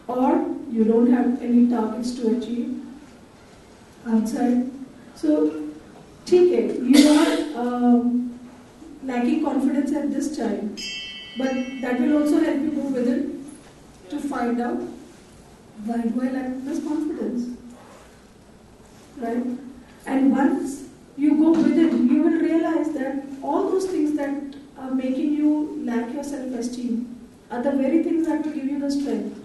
or you don't have any targets to achieve outside. So, okay, you are lacking confidence at this time, but that will also help you go within to find out why do I lack this confidence, right? And once you go within, you will realize that all those things that are making you lack your self-esteem are the very things that will give you the strength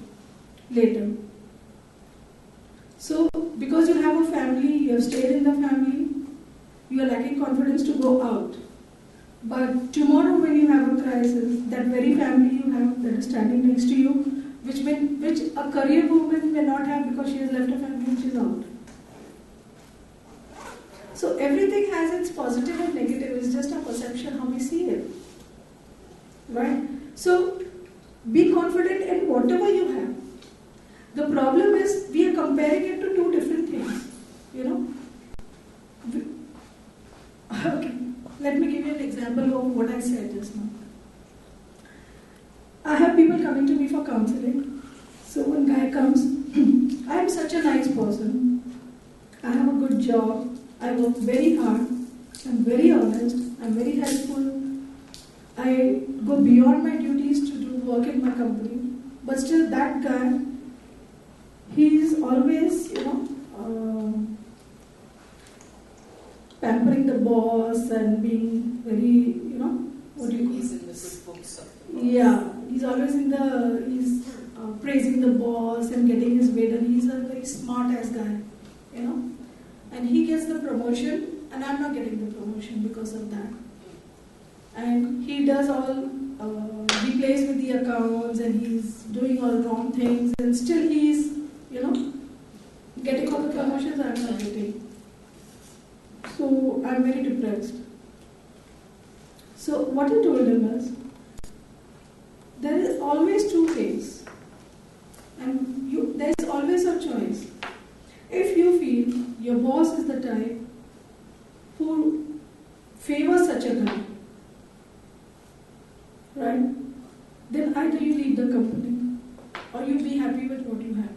later. So, because you have a family, you have stayed in the family, you are lacking confidence to go out. But tomorrow when you have a crisis, that very family you have that is standing next to you, which a career woman may not have because she has left her family and she's out. So everything has its positive and negative, it's just a perception how we see it. Right? So be confident in whatever you have. The problem is we are comparing it to two different things. You know? Okay. Let me give you an example of what I said just now. I have people coming to me for counseling. So one guy comes, I am such a nice person. I have a good job. I work very hard. I'm very honest. I'm very helpful. I go beyond my duties to do work in my company. But still that guy, he's always, pampering the boss and being very, what do you call it? He's in the good books of the boss. Yeah, he's always he's praising the boss and getting his way done. He's a very smart ass guy, And he gets the promotion and I'm not getting the promotion because of that. And he does he plays with the accounts and he's doing all wrong things and still he's, getting all the promotions I'm not getting. So I'm very depressed. So what I told him is, there is always two things, and there is always a choice. If you feel your boss is the type who favors such a guy, right, then either you leave the company or you be happy with what you have.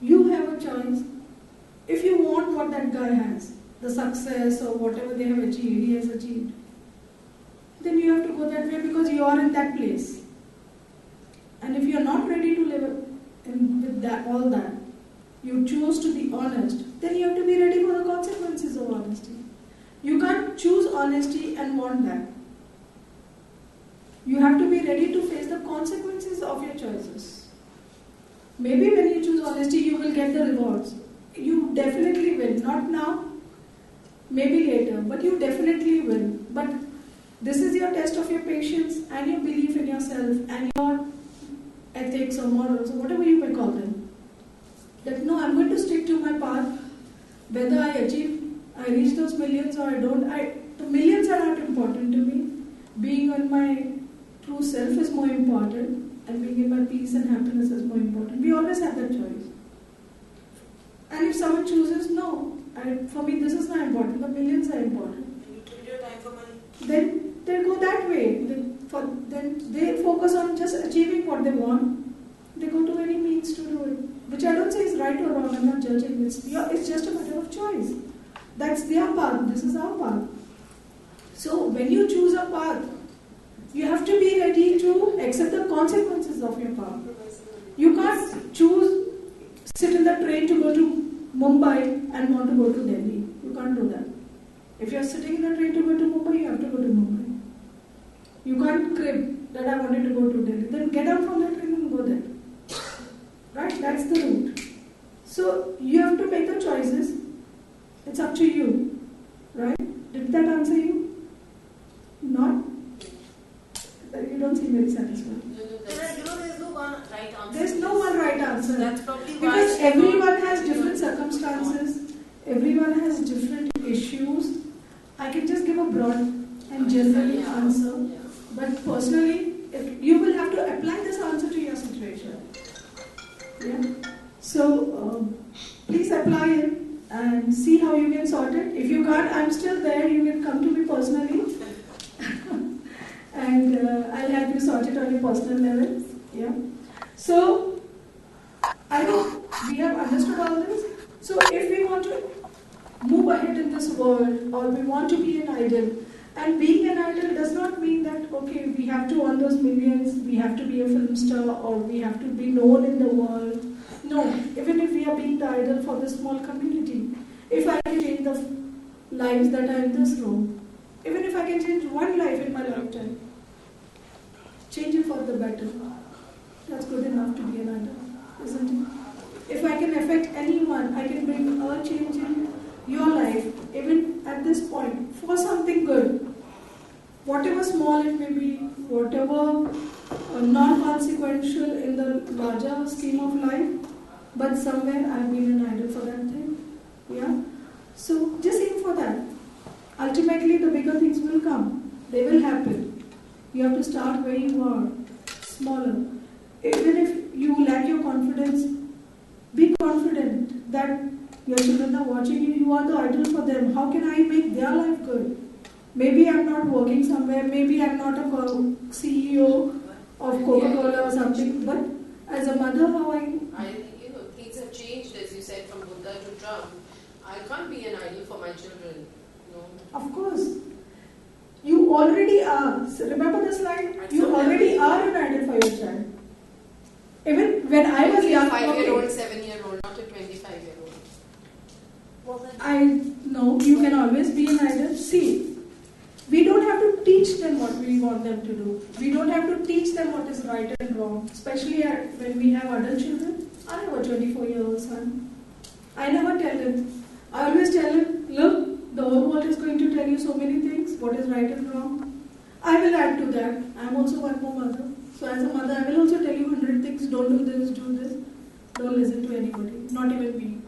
You have a choice. If you want what that guy has, the success or whatever they have achieved, he has achieved, then you have to go that way because you are in that place. And if you are not ready to live with all that, you choose to be honest, then you have to be ready for the consequences of honesty. You can't choose honesty and want that. You have to be ready to face the consequences of your choices. Maybe when you choose honesty, you will get the rewards. You definitely will. Not now, maybe later, but you definitely will. But this is your test of your patience and your belief in yourself and your ethics or morals or whatever you may call them. That no, I'm going to stick to my path, whether I reach those millions or I don't. The millions are not important to me. Being on my true self is more important, and being in my peace and happiness is more important. We always have that choice. And if someone chooses, no, for me this is not important, the millions are important. And you trade your time for money. Then they go that way. Then they focus on just achieving what they want. They go to any means to do it. Which I don't say is right or wrong, I'm not judging. It's just a matter of choice. That's their path, this is our path. So when you choose a path, you have to be ready to accept the consequences of your path. You can't sit in the train to go to Mumbai and want to go to Delhi. You can't do that. If you're sitting in the train to go to Mumbai, you have to go to Mumbai. You can't crib that I wanted to go to Delhi. Then get out from the train and go there. Right? That's the route. So you have to make the choices. It's up to you. Right? Did that answer you? Not? You don't seem very satisfied. There's no one right answer. There's no one right answer. That's probably because everyone has different circumstances. Everyone has different issues. I can just give a broad and general answer. But personally, you will have to apply this answer to your situation. Yeah. So please apply it and see how you can sort it. If you can't, I'm still there. You can come to me personally. And I'll help you sort it on your personal level. Yeah. So I hope we have understood all this. So if we want to move ahead in this world, or we want to be an idol, and being an idol does not mean that, okay, we have to earn those millions, we have to be a film star, or we have to be known in the world. No, even if we are being the idol for this small community, if I can change the lives that are in this room, even if I can change one life in my lifetime, change it for the better, that's good enough to be an idol, isn't it? If I can affect anyone, I can bring a change in your life, even at this point, for something good. Whatever small it may be, whatever non-consequential in the larger scheme of life, but somewhere I've been an idol for that thing. Yeah? So just aim for that. Ultimately, the bigger things will come. They will happen. You have to start where you are, smaller. Even if you lack your confidence, be confident that your children are watching you, you are the idol for them. How can I make their life good? Maybe I'm not working somewhere, maybe I'm not a CEO of Coca-Cola or something, but as a mother, how things have changed, as you said, from Buddha to Trump. I can't be an idol for my children. No. Of course. You already are. So remember the slide? You already are an idol for your child. Even when I was young, 5-year-old, 7-year-old, not a 25-year-old. Well, I know you can always be an idol. See, we don't have to teach them what we want them to do. We don't have to teach them what is right and wrong. Especially when we have adult children. I have a 24-year-old son. I never tell him. I always tell him, look, the whole world is going to tell you so many things, what is right and wrong. I will add to that. I am also one more mother. So as a mother, I will also tell you 100 things. Don't do this, do this. Don't listen to anybody, not even me.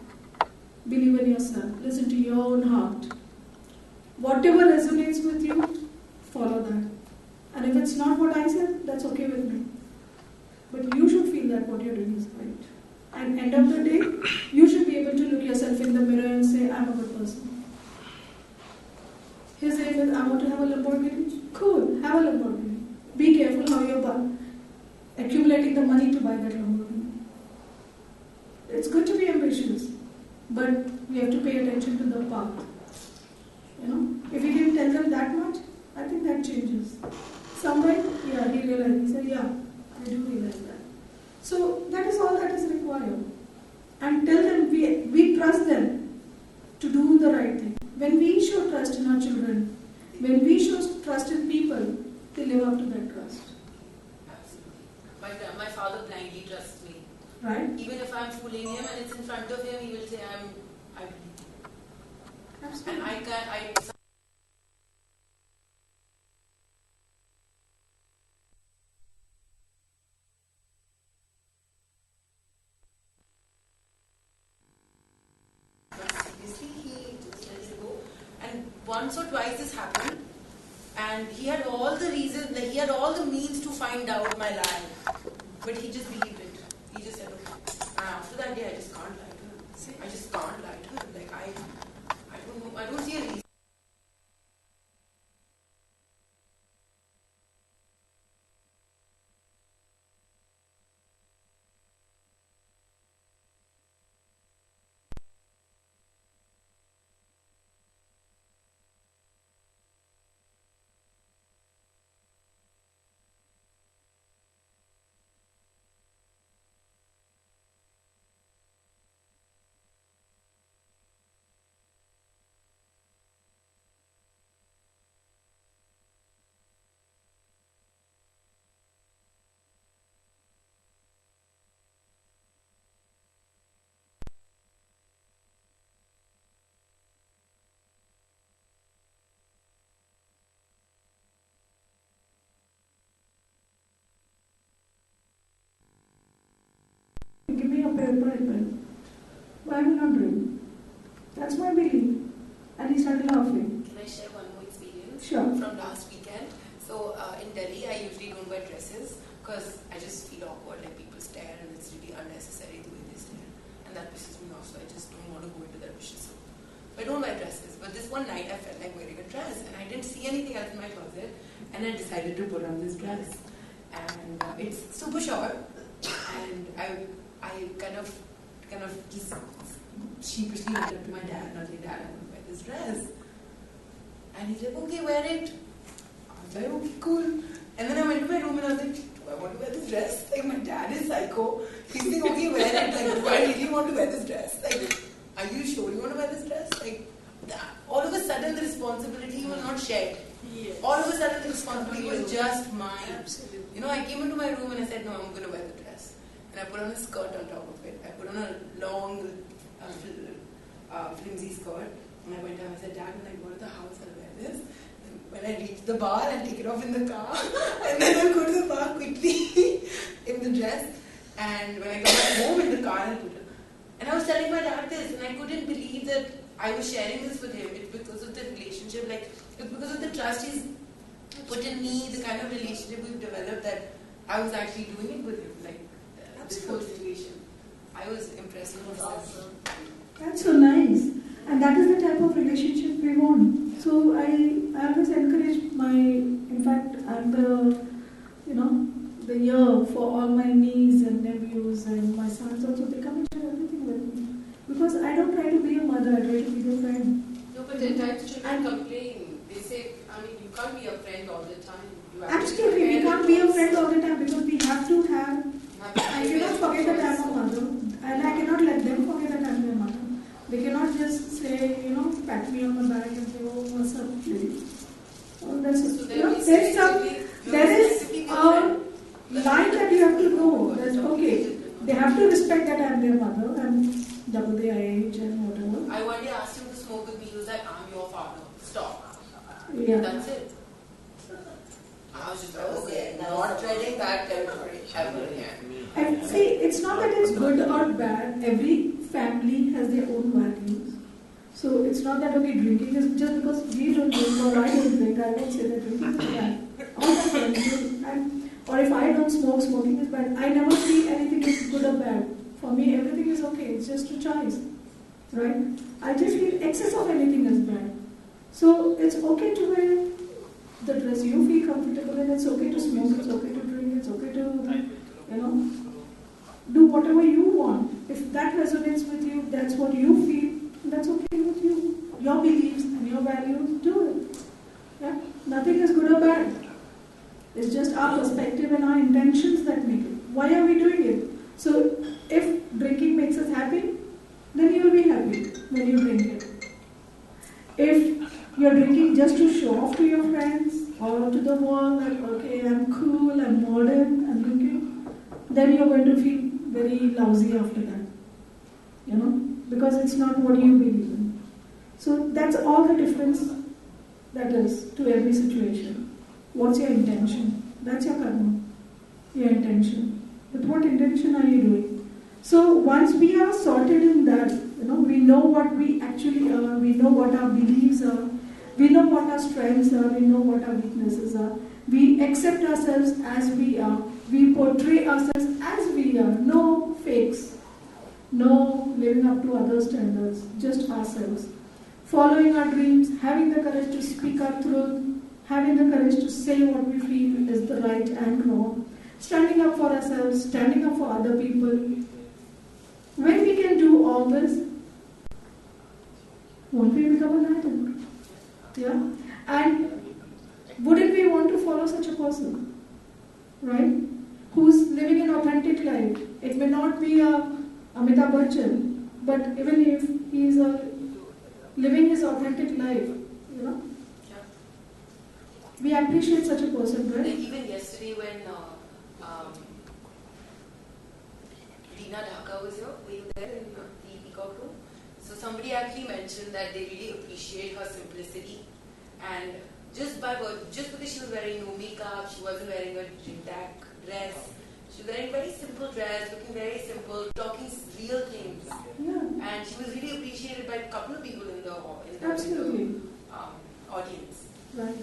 Believe in yourself. Listen to your own heart. Whatever resonates with you, follow that. And if it's not what I said, that's okay with me. But you should feel that what you're doing is right. And end of the day, you should be able to look yourself in the mirror and say, I'm a good person. His aim is, I want to have a Lamborghini. Cool, have a Lamborghini. Be careful how you're accumulating the money to buy that Lamborghini. It's good to be ambitious, but we have to pay attention to the path. If we can tell them that much, I think that changes. Somewhere, he realized. He said, I do realize that. So that is all that is required. And tell them we trust them to do the right thing. When we show trust in our children, when we show trust in people, they live up to that trust. Absolutely. My father blindly trusts me. Right? Even if I'm fooling him and it's in front of him, he will say, I believe. Absolutely. And once or twice this happened, and he had all the reasons, he had all the means to find out my lie, but he just believed it. He just said, okay. And after that day, I just can't lie to him. I just can't lie to him. Like I don't see a reason. Give me a paper and pen. Why will not bring? That's my belief. And he started laughing. Can I share one more experience? Sure. From last weekend. So in Delhi, I usually don't wear dresses because I just feel awkward, like people stare and it's really unnecessary the way they stare. And that pisses me off, so I just don't want to go into that vicious circle. So I don't wear dresses. But this one night, I felt like wearing a dress and I didn't see anything else in my closet. And I decided to put on this dress. And it's super short. And I I kind of just sheepishly went up to my dad and I was like, Dad, I want to wear this dress. And he's like, okay, wear it. I was like, okay, cool. And then I went to my room and I was like, do I want to wear this dress? Like, my dad is psycho. He's like, okay, wear it. Like, do I really want to wear this dress? Like, are you sure you want to wear this dress? Like, all of a sudden the responsibility was not shared. Yes. All of a sudden the responsibility was just mine. Absolutely. You know, I came into my room and I said, no, I'm going to wear the dress. And I put on a skirt on top of it. I put on a long, flimsy skirt. And I went down and I said, Dad, when I go to the house, I'll wear this. And when I reach the bar, I'll take it off in the car. And then I'll go to the bar quickly in the dress. And when I come back home in the car, I'll put it. And I was telling my dad this, and I couldn't believe that I was sharing this with him. It's because of the relationship, like, it's because of the trust he's put in me, the kind of relationship we've developed, that I was actually doing it with him. Like, this whole situation. I was impressed with myself. That's so nice. And that is the type of relationship we want. So I always encourage in fact, I'm the year for all my nieces and nephews and my sons also, they come and share everything with me. Because I don't try to be a mother, I try to be a friend. No, but at times children complain. They say, I mean, you can't be a friend all the time. Absolutely, we can't be a friend all the time because we have to have. I cannot forget that I'm a mother, and I cannot let them forget that I'm their mother. They cannot just say, pat me on the back and say, oh, what's up, baby? Oh, there is a line that you have to know. That's okay. They have to respect that I'm their mother. I'm double their age and whatever. I one day asked him to smoke with me. He was like, I'm your father. Stop. Yeah. That's it. I was just like, okay, not treading that territory ever again. And see, it's not that it's good or bad. Every family has their own values. So it's not that, okay, drinking is just because we don't drink or I don't drink, I won't say that drinking is bad. All my friends do. Or if I don't smoke, smoking is bad. I never see anything is good or bad. For me, everything is okay. It's just a choice. Right? I just feel excess of anything is bad. So it's okay to wear the dress you feel comfortable in. It's okay to smoke. It's okay to drink. It's okay to, do whatever you want. If that resonates with you, that's what you feel, that's okay with you. Your beliefs and your values, do it. Yeah? Nothing is good or bad. It's just our perspective and our intentions that make it. Why are we doing it? So, if drinking makes us happy, then you will be happy when you drink it. If you're drinking just to show off to your friends or to the world that, okay, I'm cool, I'm modern, I'm drinking, then you're going to feel very lousy after that. Because it's not what you believe in. So, that's all the difference that is to every situation. What's your intention? That's your karma. Your intention. With what intention are you doing? So once we are sorted in that, we know what we actually are, we know what our beliefs are, we know what our strengths are, we know what our weaknesses are. We accept ourselves as we are. We portray ourselves as we are. No fakes. No living up to other standards. Just ourselves. Following our dreams, having the courage to speak our truth, having the courage to say what we feel is the right and wrong, standing up for ourselves, standing up for other people. When we can do all this, won't we become an idol? Yeah? And wouldn't we want to follow such a person? Right? Who's living an authentic life. It may not be a Amitabh Bachchan, but even if he's living his authentic life, we appreciate such a person, right? Like even yesterday when Dina Dhaka was here, were you there in the Peacock room? So somebody actually mentioned that they really appreciate her simplicity, and just because she was wearing no makeup, she wasn't wearing a jig-tag dress, she was wearing very simple dress, looking very simple, talking real things, and she was really appreciated by a couple of people in the audience. Right.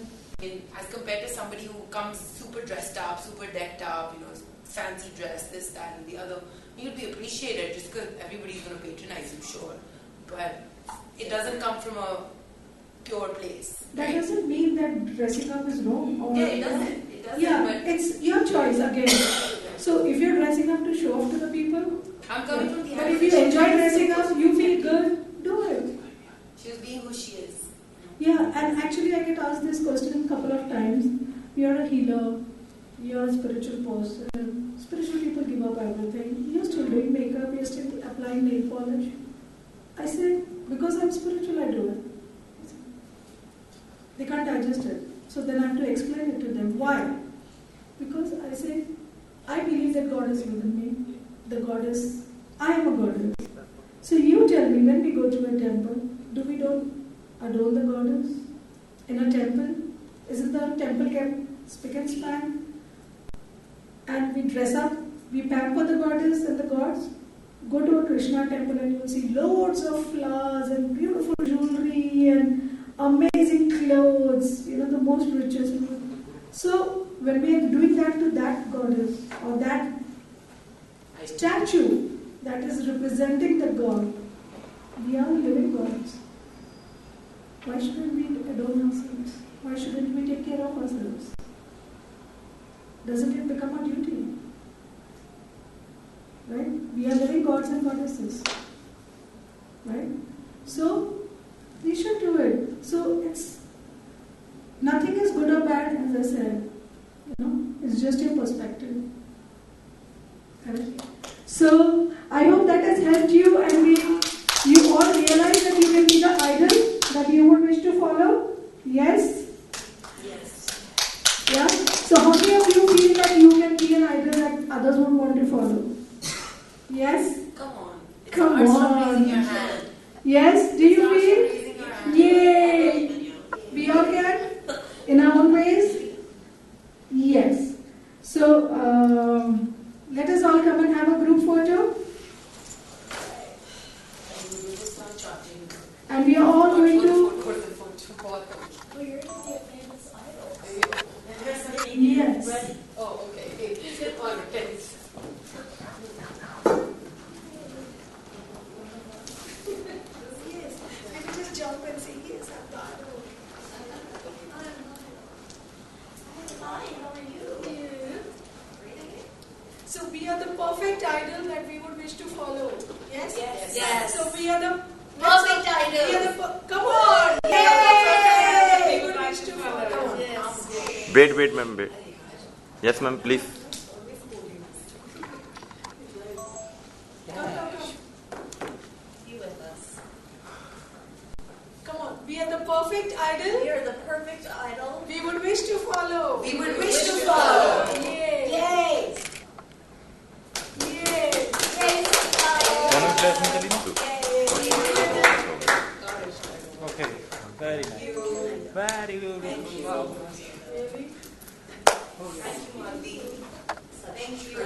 As compared to somebody who comes super dressed up, super decked up, fancy dress, this, that, and the other, you'd be appreciated just because everybody's going to patronize you, sure. But it doesn't come from a pure place. That doesn't mean that dressing up is wrong. Or it doesn't. Yeah, but it's your choice again. So if you're dressing up to show off to the people, I'm coming from the But if you enjoy dressing up, you feel good, do it. She was being who she is. Yeah, and actually I get asked this question a couple of times. You're a healer, you're a spiritual person. Spiritual people give up everything. You're still doing makeup, you're still applying nail polish. I said, because I'm spiritual, I do it. They can't digest it. So then I have to explain it to them. Why? Because I say, I believe that God is within me. The goddess, I am a goddess. So you tell me, when we go to a temple, do we don't adore the goddess? In a temple, isn't the temple kept spick and span? And we dress up, we pamper the goddess and the gods. Go to a Krishna temple and you will see loads of flowers and beautiful jewelry and amazing clothes, the most richest. So when we are doing that to that goddess or that statue that is representing the god, we are living gods. Why shouldn't we adorn ourselves? Why shouldn't we take care of ourselves? Doesn't it become our duty? Right? We are living gods and goddesses. Right? So, we should do it. So, nothing is good or bad, as I said. It's just your perspective. Correct? So, I hope that has helped you and you all realize that you can be the idol that you would wish to follow. Yes? Yes. Yeah? So, how many of you feel that you can be an idol that others would want to follow? Yes? Come on. Yes? Do you feel? Yay! We all can? In our own ways? Yes. So, let us all come and have a group photo. And we are all going to... Yes. Oh, okay. Just jump and say, yes, I'm the idol. Hi, how are you? So we are the perfect idol that we would wish to follow. Yes? Yes. So we are the perfect idol. Come on! Yay! We would wish to follow. Yes. Wait, ma'am. Wait. Yes, ma'am, please. Be with us. Come on, we are the perfect idol. We are the perfect idol. We would wish to follow. We would wish to follow. Yay! Yay! Yay! Okay, very nice. Very beautiful. Thank you, Mandy. Thank you.